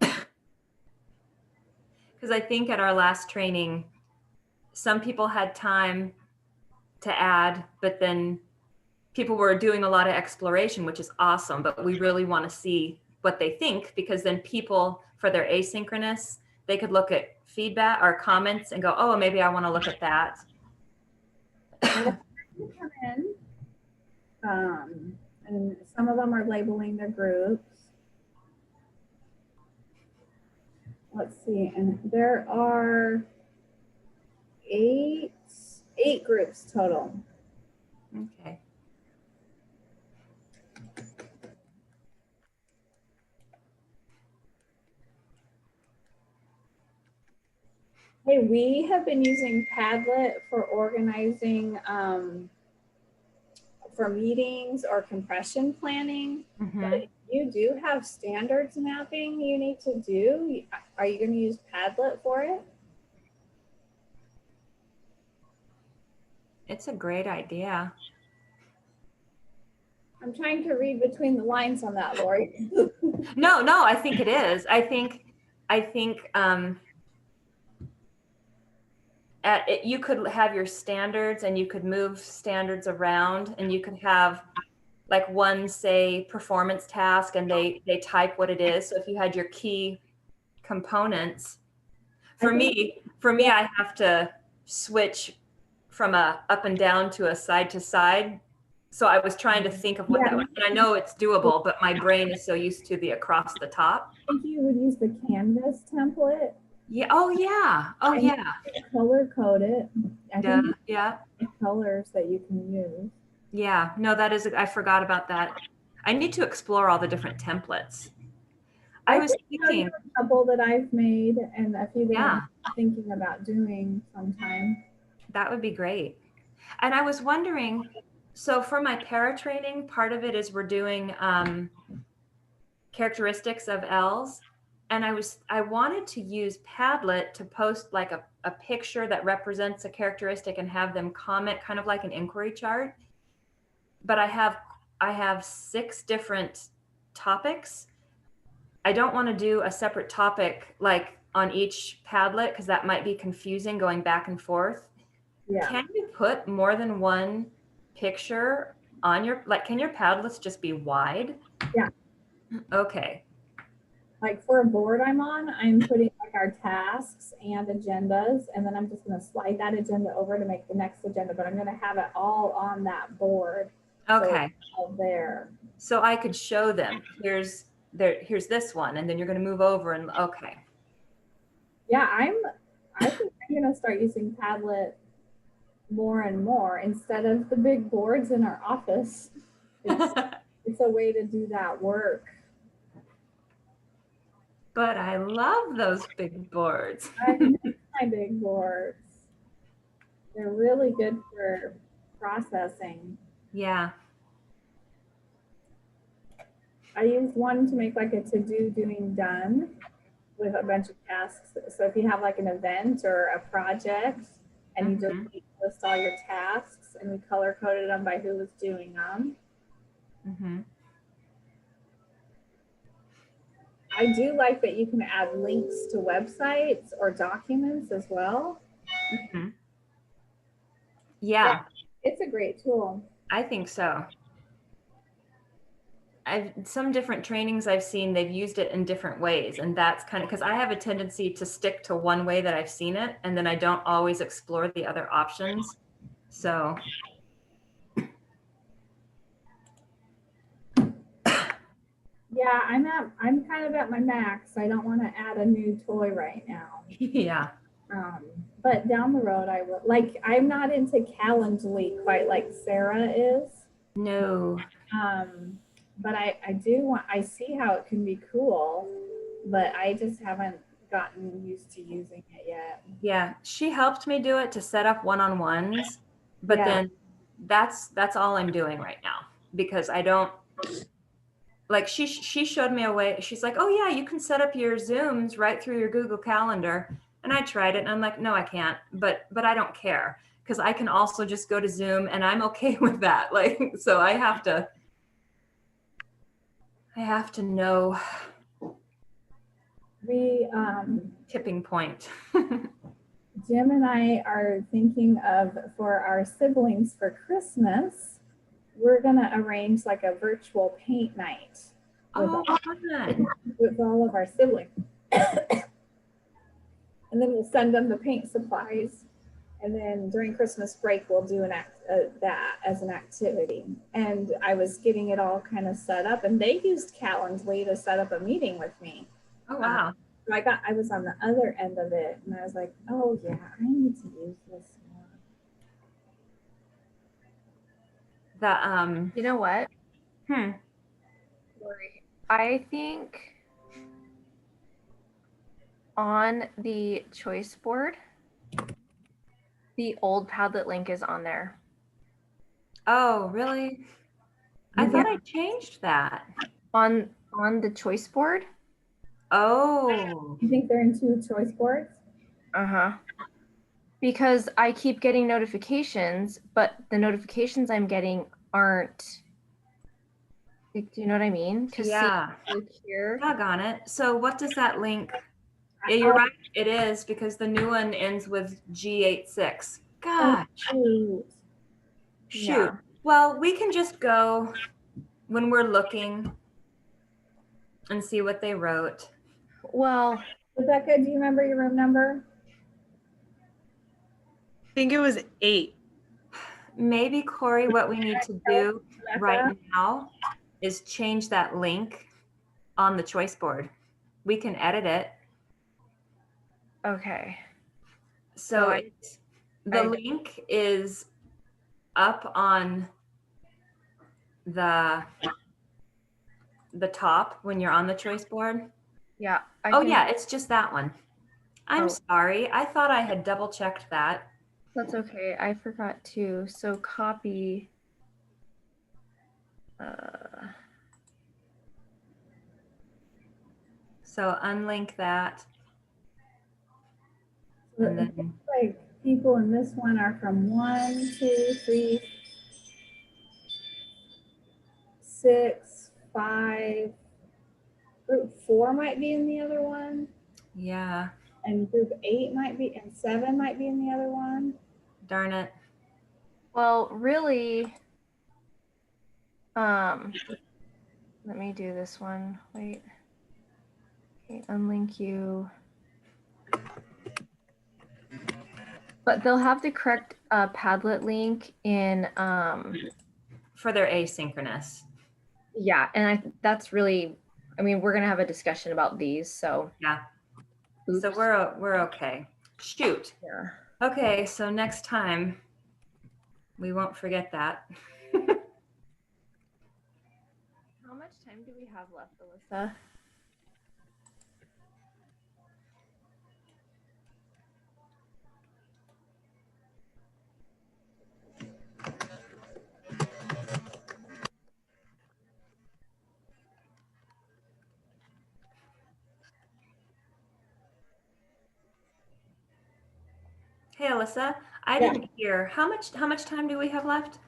Because I think at our last training, some people had time to add, but then people were doing a lot of exploration, which is awesome, but we really want to see what they think, because then people, for their asynchronous, they could look at feedback or comments and go, oh, maybe I want to look at that. And some of them are labeling their groups. Let's see, and there are eight groups total. Okay. Hey, we have been using Padlet for organizing for meetings or compression planning. But you do have standards mapping you need to do. Are you going to use Padlet for it? It's a great idea. I'm trying to read between the lines on that, Laurie. No, I think it is. I think you could have your standards and you could move standards around, and you could have like one, say, performance task, and they type what it is. So if you had your key components, for me, I have to switch from a up and down to a side to side. So I was trying to think of what that was. And I know it's doable, but my brain is so used to the across the top. I think you would use the Canvas template. Yeah. Oh yeah. Color code it. I think yeah. Colors that you can use. Yeah. No, that is. I forgot about that. I need to explore all the different templates. I was thinking a couple that I've made and a few that I'm thinking about doing sometime. That would be great. And I was wondering, so for my para training, part of it is we're doing characteristics of L's. And I wanted to use Padlet to post like a picture that represents a characteristic and have them comment, kind of like an inquiry chart. But I have 6 different topics. I don't want to do a separate topic like on each Padlet, because that might be confusing going back and forth. Yeah. Can you put more than one picture on your, like, can your Padlets just be wide? Yeah. Okay. Like for a board I'm on, I'm putting like our tasks and agendas, and then I'm just going to slide that agenda over to make the next agenda, but I'm going to have it all on that board. Okay. So all there. So I could show them, here's this one, and then you're going to move over and okay. Yeah, I think I'm going to start using Padlet more and more instead of the big boards in our office. It's a way to do that work. But I love those big boards. I miss my big boards. They're really good for processing. Yeah. I used one to make like a to-do doing done with a bunch of tasks. So if you have like an event or a project and you just list all your tasks, and we color coded them by who was doing them. I do like that you can add links to websites or documents as well. Yeah. It's a great tool. I think so. Some different trainings I've seen, they've used it in different ways. And that's kind of, because I have a tendency to stick to one way that I've seen it, and then I don't always explore the other options. So. Yeah, I'm kind of at my max. I don't want to add a new toy right now. Yeah. But down the road I will. Like, I'm not into Calendly quite like Sarah is. No. But I see how it can be cool, but I just haven't gotten used to using it yet. Yeah, she helped me do it to set up one-on-ones, but Yeah. then that's all I'm doing right now because I don't like she showed me a way. She's like, "Oh yeah, you can set up your Zooms right through your Google Calendar." And I tried it and I'm like, "No, I can't." But I don't care because I can also just go to Zoom and I'm okay with that. Like, so I have to know We tipping point. Jim and I are thinking of, for our siblings for Christmas, we're gonna arrange like a virtual paint night with, fun. with all of our siblings. And then we'll send them the paint supplies. And then during Christmas break, we'll do that as an activity. And I was getting it all kind of set up, and they used Calendly to set up a meeting with me. Oh wow. So I was on the other end of it, and I was like, oh yeah, I need to use this more. You know what? I think on the choice board, the old Padlet link is on there. Oh, really? I thought I changed that. On the choice board? Oh. You think they're in two choice boards? Uh-huh. Because I keep getting notifications, but the notifications I'm getting aren't, do you know what I mean? Yeah. Here. Doggone it. So what does that link? Yeah, you're right. It is because the new one ends with G86. Gosh. Shoot. Yeah. Well, we can just go when we're looking and see what they wrote. Well, Rebecca, do you remember your room number? I think it was 8. Maybe, Corie, what we need to do right now is change that link on the choice board. We can edit it. Okay. So the link is up on the top when you're on the choice board. Yeah. Yeah, it's just that one. I'm sorry. I thought I had double checked that. That's okay. I forgot to. So copy. So unlink that. And then like people in this one are from 1, 2, 3, 6, 5. Group 4 might be in the other one. Yeah. And group 8 might be, and 7 might be in the other one. Darn it. Well, really, let me do this one. Wait. Okay, unlink you. But they'll have the correct Padlet link in for their asynchronous. Yeah, and that's really, I mean, we're gonna have a discussion about these, so yeah. Oops. So we're okay. Shoot. Yeah. Okay, so next time we won't forget that. How much time do we have left, Alyssa? Hey, Alyssa, I didn't hear. How much time do we have left?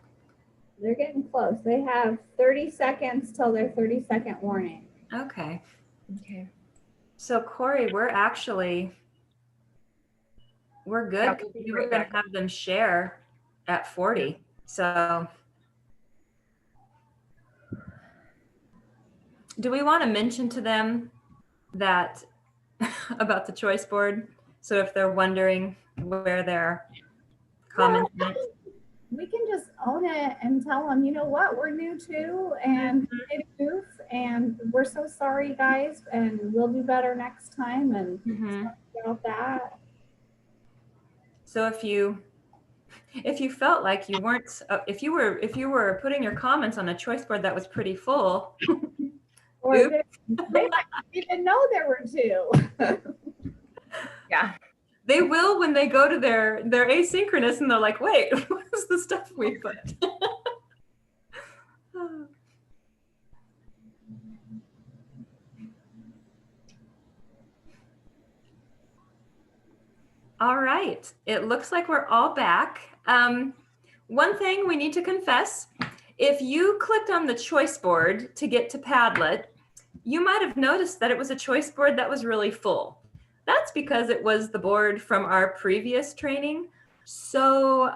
They're getting close. They have 30 seconds till their 30-second warning. Okay. Okay. So Corie, we're good. Yeah, We were going to have them share at 40. So do we want to mention to them that about the choice board? So if they're wondering where their comments went. We can just own it and tell them, you know what, we're new too, and we did a goof, and we're so sorry, guys, and we'll do better next time, and about that. So if you If you felt like you weren't, if you were putting your comments on a choice board that was pretty full, Or they might even know there were two. Yeah. they will when they go to their asynchronous and they're like, wait, what is the stuff we put? All right, it looks like we're all back. One thing we need to confess, if you clicked on the choice board to get to Padlet, you might have noticed that it was a choice board that was really full. That's because it was the board from our previous training. So,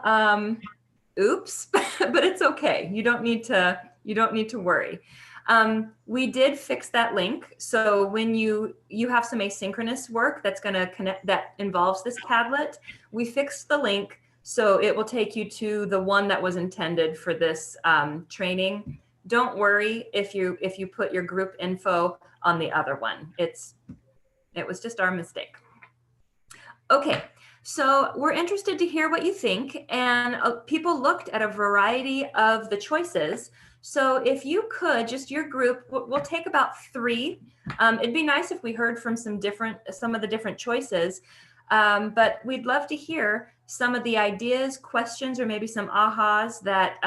oops, but it's okay. You don't need to worry. We did fix that link. So when you have some asynchronous work that's going to connect, that involves this Padlet, we fixed the link. So it will take you to the one that was intended for this training. Don't worry if you put your group info on the other one. It was just our mistake. Okay, so we're interested to hear what you think, and people looked at a variety of the choices. So if you could, just your group, we'll take about 3. It'd be nice if we heard from some of the different choices, but we'd love to hear some of the ideas, questions, or maybe some ahas that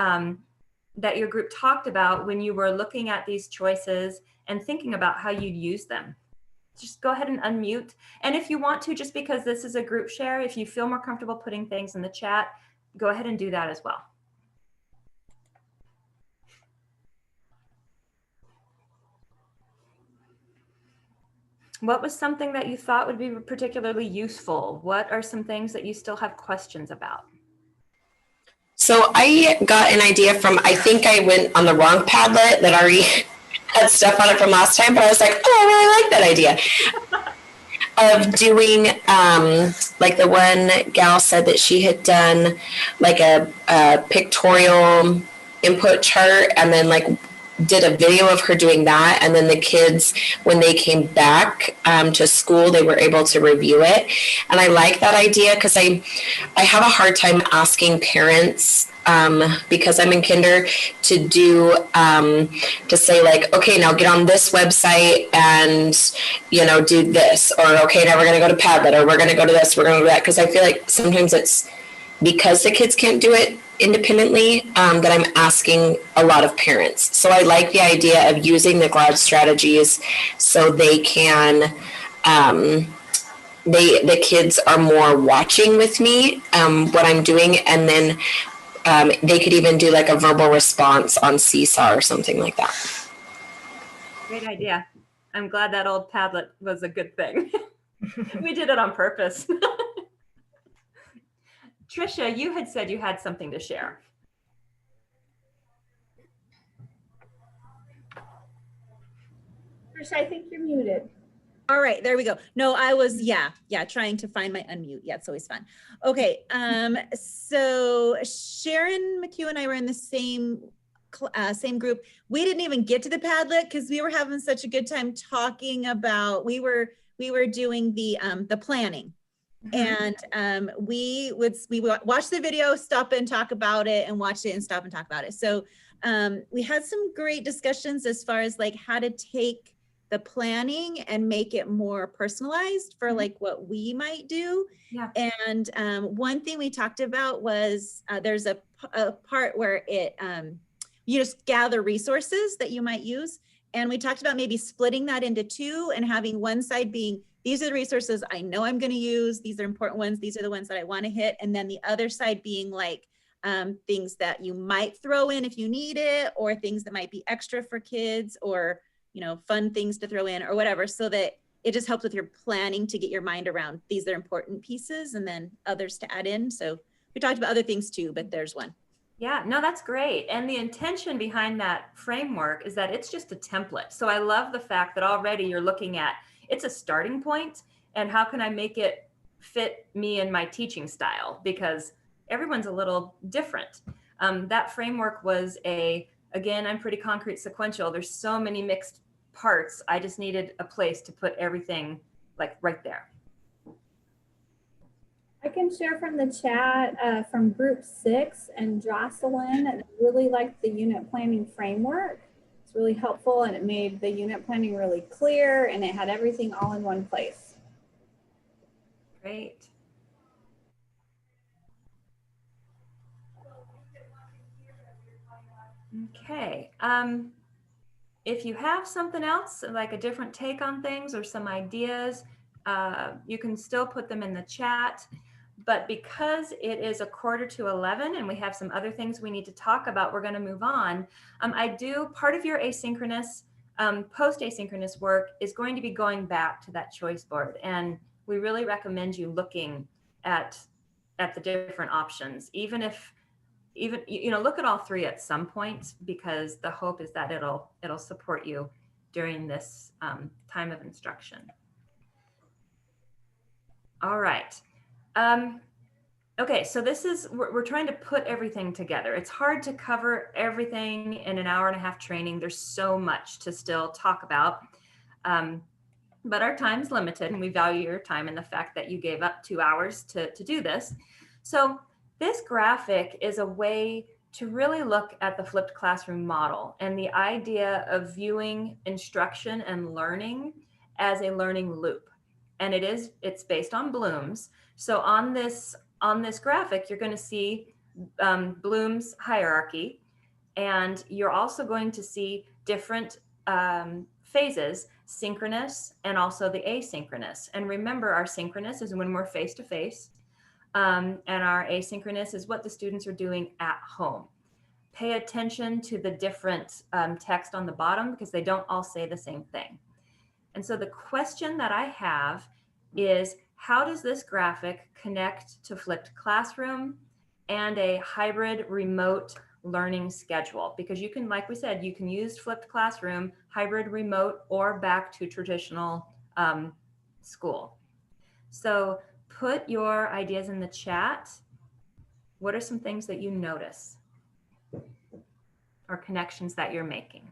that your group talked about when you were looking at these choices and thinking about how you'd use them. Just go ahead and unmute. And if you want to, just because this is a group share, if you feel more comfortable putting things in the chat, go ahead and do that as well. What was something that you thought would be particularly useful? What are some things that you still have questions about? So I got an idea from, I think I went on the wrong Padlet that already had stuff on it from last time, but I was like, oh, I really like that idea. Of doing, like the one gal said that she had done like a pictorial input chart and then like did a video of her doing that, and then the kids, when they came back to school, they were able to review it. And I like that idea because I have a hard time asking parents, because I'm in kinder, to do to say like, okay, now get on this website and do this, or okay, now we're going to go to Padlet, or we're going to go to this, we're going to go to that, because I feel like sometimes it's because the kids can't do it independently that I'm asking a lot of parents. So I like the idea of using the GLAD strategies so they can, the kids are more watching with me what I'm doing, and then they could even do like a verbal response on Seesaw or something like that. Great idea. I'm glad that old Padlet was a good thing. We did it on purpose. Trisha, you had said you had something to share. Trisha, I think you're muted. All right, there we go. No, I was, trying to find my unmute. Yeah, it's always fun. Okay, so Sharon McHugh and I were in the same group. We didn't even get to the Padlet because we were having such a good time talking about, we were doing the planning. And we would watch the video, stop and talk about it, and watch it and stop and talk about it. So we had some great discussions as far as like how to take the planning and make it more personalized for like what we might do. Yeah. And one thing we talked about was there's a part where it you just gather resources that you might use. And we talked about maybe splitting that into 2 and having one side being, these are the resources I know I'm going to use. These are important ones. These are the ones that I want to hit. And then the other side being like things that you might throw in if you need it, or things that might be extra for kids, or, fun things to throw in or whatever, so that it just helps with your planning to get your mind around these are important pieces and then others to add in. So we talked about other things too, but there's one. Yeah, no, that's great. And the intention behind that framework is that it's just a template. So I love the fact that already you're looking at, it's a starting point, and how can I make it fit me and my teaching style? Because everyone's a little different. That framework was again, I'm pretty concrete sequential. There's so many mixed parts. I just needed a place to put everything like right there. I can share from the chat from group 6, and Jocelyn really liked the unit planning framework. It's really helpful, and it made the unit planning really clear, and it had everything all in one place. Great. Okay. If you have something else, like a different take on things or some ideas, you can still put them in the chat. But because it is 11:45 and we have some other things we need to talk about, we're going to move on. Part of your asynchronous, post-asynchronous work is going to be going back to that choice board. And we really recommend you looking at the different options, even look at all three at some point, because the hope is that it'll support you during this time of instruction. All right. Okay, so we're trying to put everything together. It's hard to cover everything in an hour and a half training. There's so much to still talk about. But our time's limited, and we value your time and the fact that you gave up 2 hours to do this. So this graphic is a way to really look at the flipped classroom model and the idea of viewing instruction and learning as a learning loop. And it's based on Bloom's. So on this graphic, you're going to see Bloom's hierarchy, and you're also going to see different phases, synchronous and also the asynchronous. And remember, our synchronous is when we're face-to-face, and our asynchronous is what the students are doing at home. Pay attention to the different text on the bottom, because they don't all say the same thing. And so the question that I have is, how does this graphic connect to flipped classroom and a hybrid remote learning schedule? Because you can, like we said, you can use flipped classroom, hybrid remote, or back to traditional school. So put your ideas in the chat. What are some things that you notice or connections that you're making?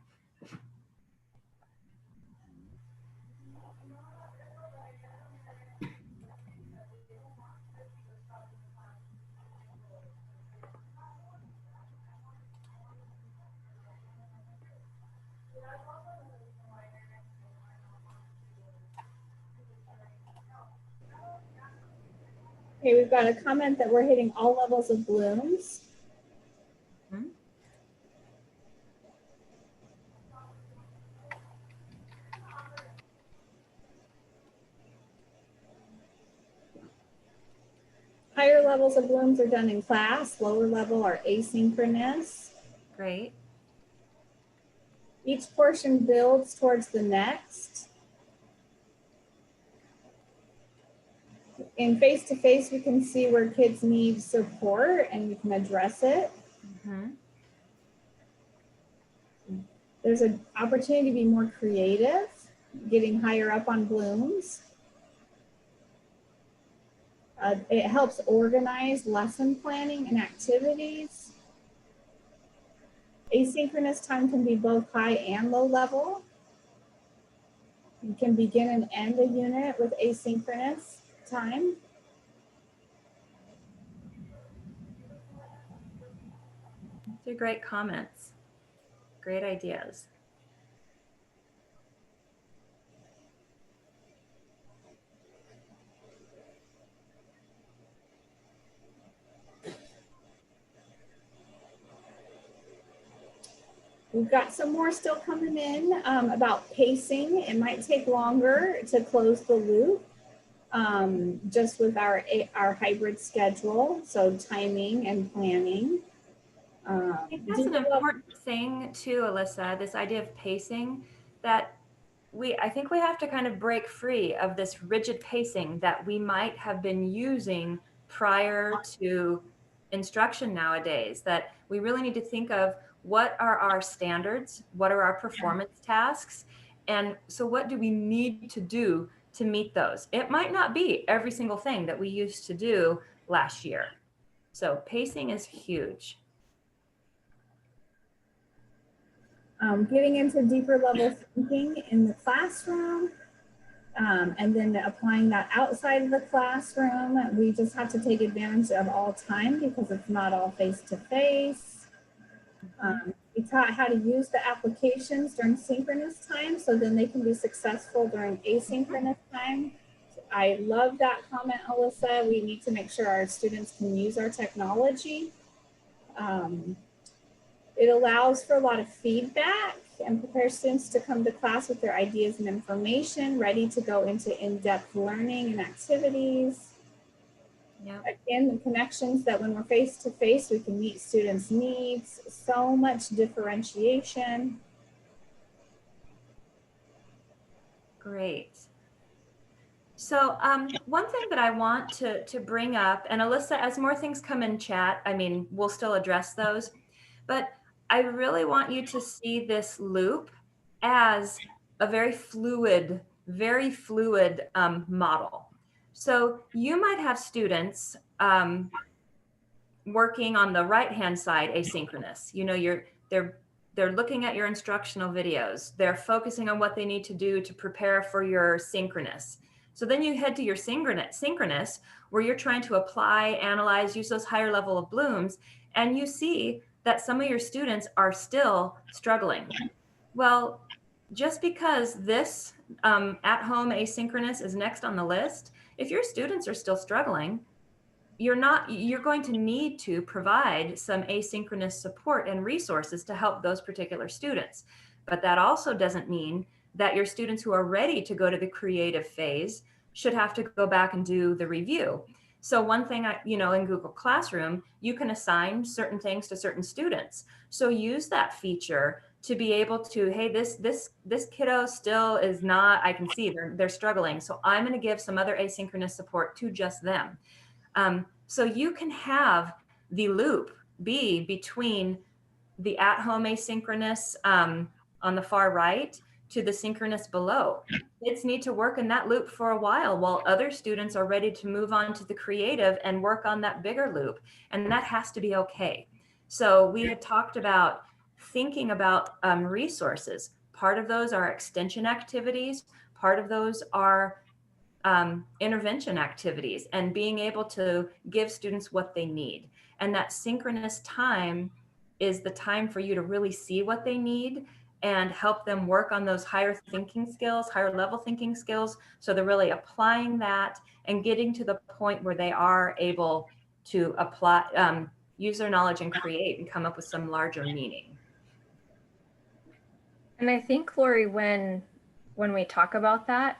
Okay, we've got a comment that we're hitting all levels of Bloom's. Higher levels of Bloom's are done in class, lower level are asynchronous. Great. Each portion builds towards the next. In face-to-face, we can see where kids need support and we can address it. Mm-hmm. There's an opportunity to be more creative, getting higher up on Bloom's. It helps organize lesson planning and activities. Asynchronous time can be both high and low level. You can begin and end a unit with asynchronous time. These are great comments, great ideas. We've got some more still coming in about pacing. It might take longer to close the loop just with our hybrid schedule, so timing and planning. I think that's an important thing too, Alyssa, this idea of pacing, that I think we have to kind of break free of this rigid pacing that we might have been using prior to instruction nowadays, that we really need to think of what are our standards, what are our performance tasks, and so what do we need to do to meet those? It might not be every single thing that we used to do last year. So pacing is huge. Getting into deeper level thinking in the classroom. And then applying that outside of the classroom, we just have to take advantage of all time because it's not all face-to-face. We taught how to use the applications during synchronous time so then they can be successful during asynchronous time. I love that comment, Alyssa. We need to make sure our students can use our technology. It allows for a lot of feedback and prepares students to come to class with their ideas and information, ready to go into in-depth learning and activities. Yeah. Again, the connections that when we're face-to-face, we can meet students' needs, so much differentiation. Great. So one thing that I want to bring up, and Alyssa, as more things come in chat, I mean, we'll still address those, but I really want you to see this loop as a very fluid model. So you might have students working on the right-hand side asynchronous. You know, they're looking at your instructional videos. They're focusing on what they need to do to prepare for your synchronous. So then you head to your synchronous where you're trying to apply, analyze, use those higher level of blooms, and you see that some of your students are still struggling. Well, just because this at-home asynchronous is next on the list, if your students are still struggling, you're going to need to provide some asynchronous support and resources to help those particular students. But that also doesn't mean that your students who are ready to go to the creative phase should have to go back and do the review. So one thing, in Google Classroom, you can assign certain things to certain students. So use that feature to be able to, hey, this kiddo still is not, I can see they're struggling. So I'm going to give some other asynchronous support to just them. So you can have the loop be between the at-home asynchronous on the far right to the synchronous below. Kids need to work in that loop for a while other students are ready to move on to the creative and work on that bigger loop. And that has to be okay. So we had talked about thinking about resources. Part of those are extension activities. Part of those are intervention activities and being able to give students what they need. And that synchronous time is the time for you to really see what they need and help them work on those higher thinking skills, higher level thinking skills. So they're really applying that and getting to the point where they are able to apply, use their knowledge and create and come up with some larger meaning. And I think, Laurie, when we talk about that,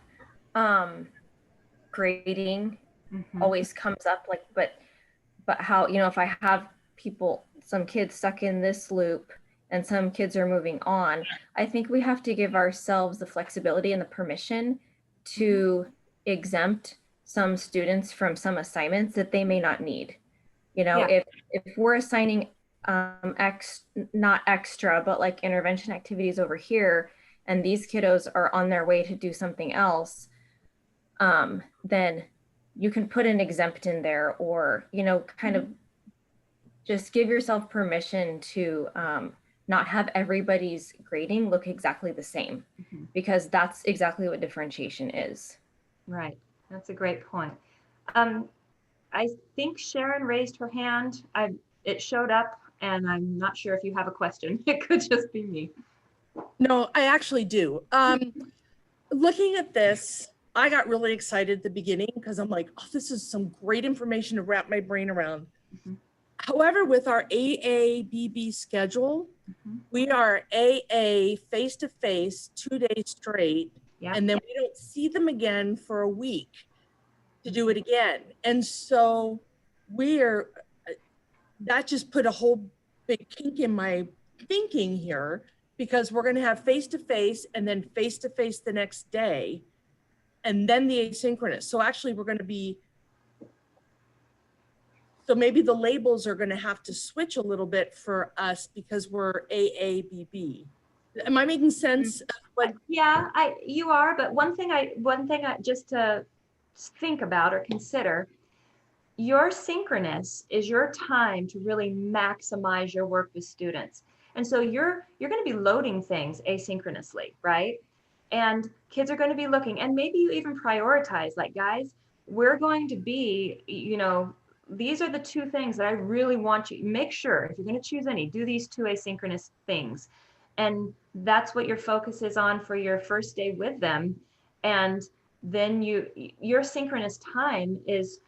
grading always comes up, like, but how, if I have some kids stuck in this loop and some kids are moving on, I think we have to give ourselves the flexibility and the permission to exempt some students from some assignments that they may not need. If we're assigning not extra, but like intervention activities over here, and these kiddos are on their way to do something else, then you can put an exempt in there, or, kind of just give yourself permission to not have everybody's grading look exactly the same, because that's exactly what differentiation is. Right. That's a great point. I think Sharon raised her hand. It showed up, and I'm not sure if you have a question. It could just be me. No, I actually do. Looking at this, I got really excited at the beginning because I'm like, oh, this is some great information to wrap my brain around. However, with our AABB schedule, we are AA face-to-face 2 days straight, and then we don't see them again for a week to do it again. And so that just put a whole big kink in my thinking here, because we're going to have face-to-face and then face-to-face the next day, and then the asynchronous. So actually we're going to be, so maybe the labels are going to have to switch a little bit for us because we're AABB. Am I making sense? Yeah, you are. But one thing I just to think about or consider, your synchronous is your time to really maximize your work with students. And so you're going to be loading things asynchronously, right? And kids are going to be looking, and maybe you even prioritize, like, guys, we're going to be, you know, these are the two things that I really want you, make sure if you're going to choose any, do these two asynchronous things. And that's what your focus is on for your first day with them. And then your synchronous time is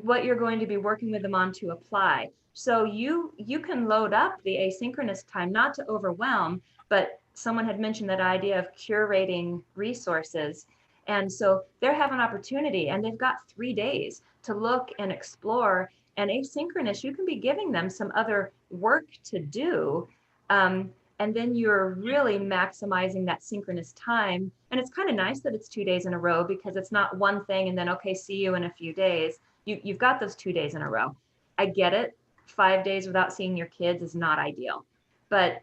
what you're going to be working with them on to apply. So you can load up the asynchronous time, not to overwhelm, but someone had mentioned that idea of curating resources. And so they have an opportunity, and they've got 3 days to look and explore. And asynchronous, you can be giving them some other work to do. And then you're really maximizing that synchronous time. And it's kind of nice that it's 2 days in a row, because it's not one thing and then, okay, see you in a few days. You've got those 2 days in a row. I get it. 5 days without seeing your kids is not ideal, but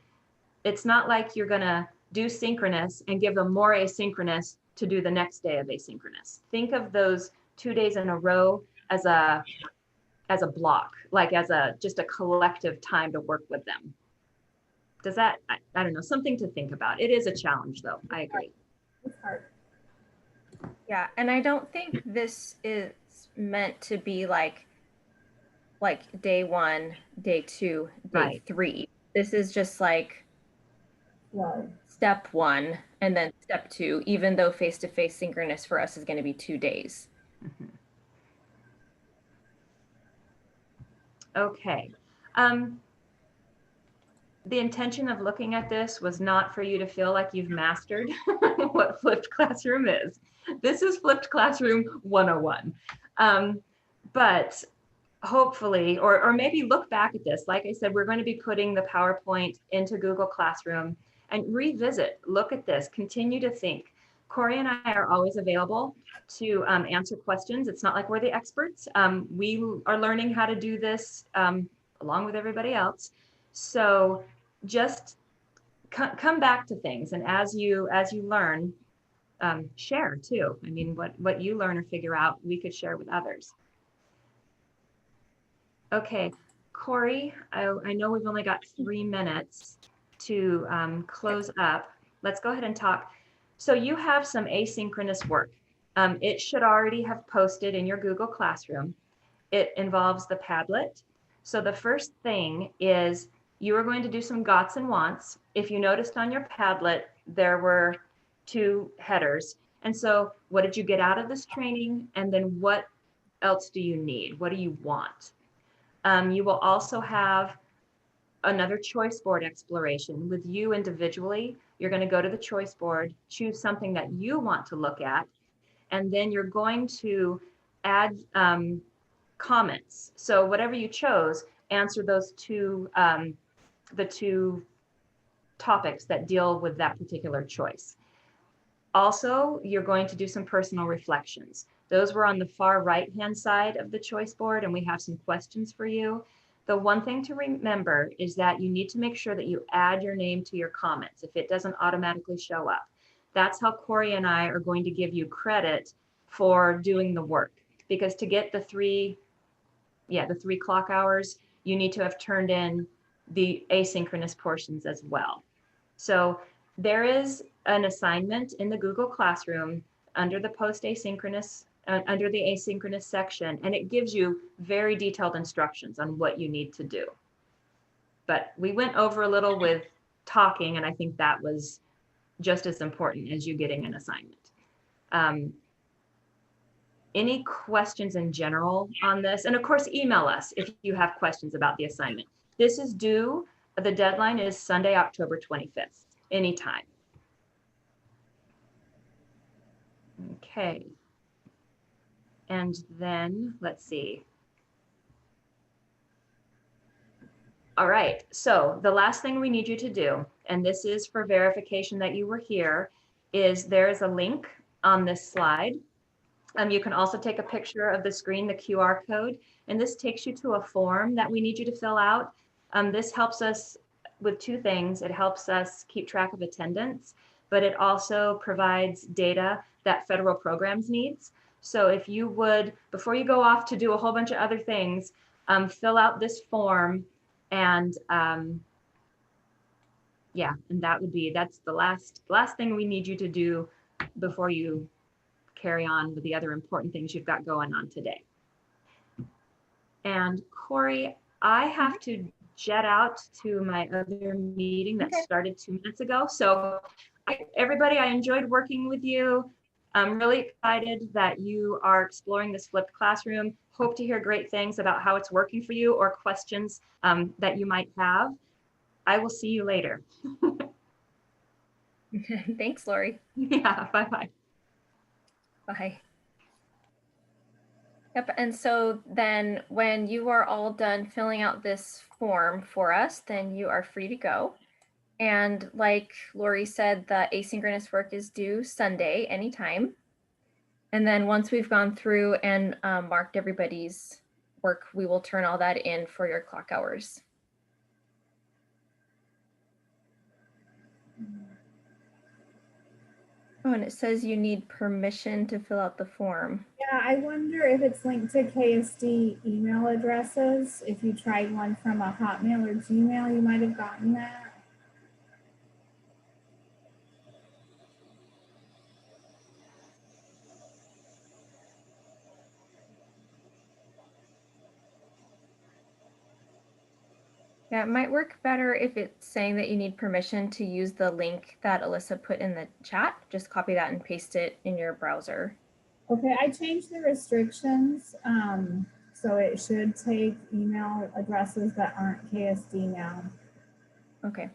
it's not like you're going to do synchronous and give them more asynchronous to do the next day of asynchronous. Think of those 2 days in a row as a block, like as just a collective time to work with them. Does that, I don't know, something to think about. It is a challenge though. I agree. It's hard. Yeah, and I don't think this is meant to be like day 1, day 2, day 3. This is just like step 1 and then step 2, even though face-to-face synchronous for us is going to be 2 days. Okay. The intention of looking at this was not for you to feel like you've mastered what flipped classroom is. This is flipped classroom 101. But hopefully, or maybe look back at this. Like I said, we're going to be putting the PowerPoint into Google Classroom and revisit, look at this, continue to think. Corie and I are always available to answer questions. It's not like we're the experts. We are learning how to do this along with everybody else. So just come back to things, and as you learn, share too. I mean, what you learn or figure out, we could share with others. Okay, Corie, I know we've only got 3 minutes to close up. Let's go ahead and talk. So you have some asynchronous work. It should already have posted in your Google Classroom. It involves the Padlet. So the first thing is you are going to do some gots and wants. If you noticed on your Padlet, there were 2 headers. And so what did you get out of this training? And then what else do you need? What do you want? You will also have another choice board exploration with you individually. You're going to go to the choice board, choose something that you want to look at, and then you're going to add comments. So whatever you chose, answer those 2, the 2 topics that deal with that particular choice. Also, you're going to do some personal reflections. Those were on the far right-hand side of the choice board, and we have some questions for you. The one thing to remember is that you need to make sure that you add your name to your comments if it doesn't automatically show up. That's how Corie and I are going to give you credit for doing the work, because to get the 3 clock hours, you need to have turned in the asynchronous portions as well. So there is an assignment in the Google Classroom under the post asynchronous, under the asynchronous section, and it gives you very detailed instructions on what you need to do. But we went over a little with talking, and I think that was just as important as you getting an assignment. Any questions in general on this? And of course, email us if you have questions about the assignment. This is due, the deadline is Sunday, October 25th, anytime. Okay. And then let's see. All right, so the last thing we need you to do, and this is for verification that you were here, is there is a link on this slide. You can also take a picture of the screen, the QR code, and this takes you to a form that we need you to fill out. This helps us with 2 things. It helps us keep track of attendance, but it also provides data that federal programs needs. So if you would, before you go off to do a whole bunch of other things, fill out this form and Yeah, and that's the last thing we need you to do before you carry on with the other important things you've got going on today. And Corie, I have to jet out to my other meeting that started 2 minutes ago. So everybody, I enjoyed working with you. I'm really excited that you are exploring this flipped classroom. Hope to hear great things about how it's working for you or questions that you might have. I will see you later. Thanks, Laurie. Yeah, bye-bye. Bye. Yep, and so then when you are all done filling out this form for us, then you are free to go. And like Laurie said, the asynchronous work is due Sunday anytime. And then once we've gone through and marked everybody's work, we will turn all that in for your clock hours. Oh, and it says you need permission to fill out the form. Yeah, I wonder if it's linked to KSD email addresses. If you tried one from a Hotmail or Gmail, you might have gotten that. Yeah, it might work better if it's saying that you need permission to use the link that Alyssa put in the chat. Just copy that and paste it in your browser. Okay, I changed the restrictions. So it should take email addresses that aren't KSD now. Okay.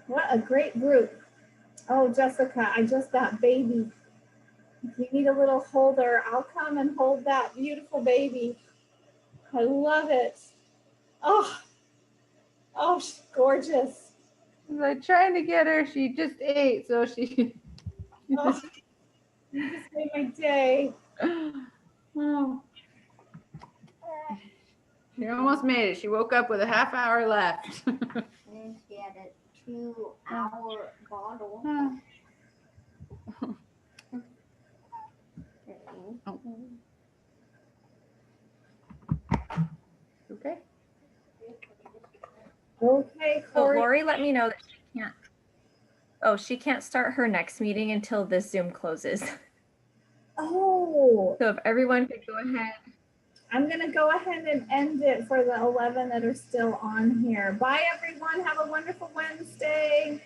What a great group. Oh, Jessica, I just got baby. If you need a little holder, I'll come and hold that beautiful baby. I love it. Oh, she's gorgeous. I'm trying to get her. She just ate, so she. Oh, you just made my day. Oh. She almost made it. She woke up with a half hour left. And she had a 2-hour bottle. Oh. Okay. Okay, Corie. So Laurie let me know that she can't. Oh, she can't start her next meeting until this Zoom closes. Oh. So if everyone could go ahead. I'm going to go ahead and end it for the 11 that are still on here. Bye, everyone. Have a wonderful Wednesday.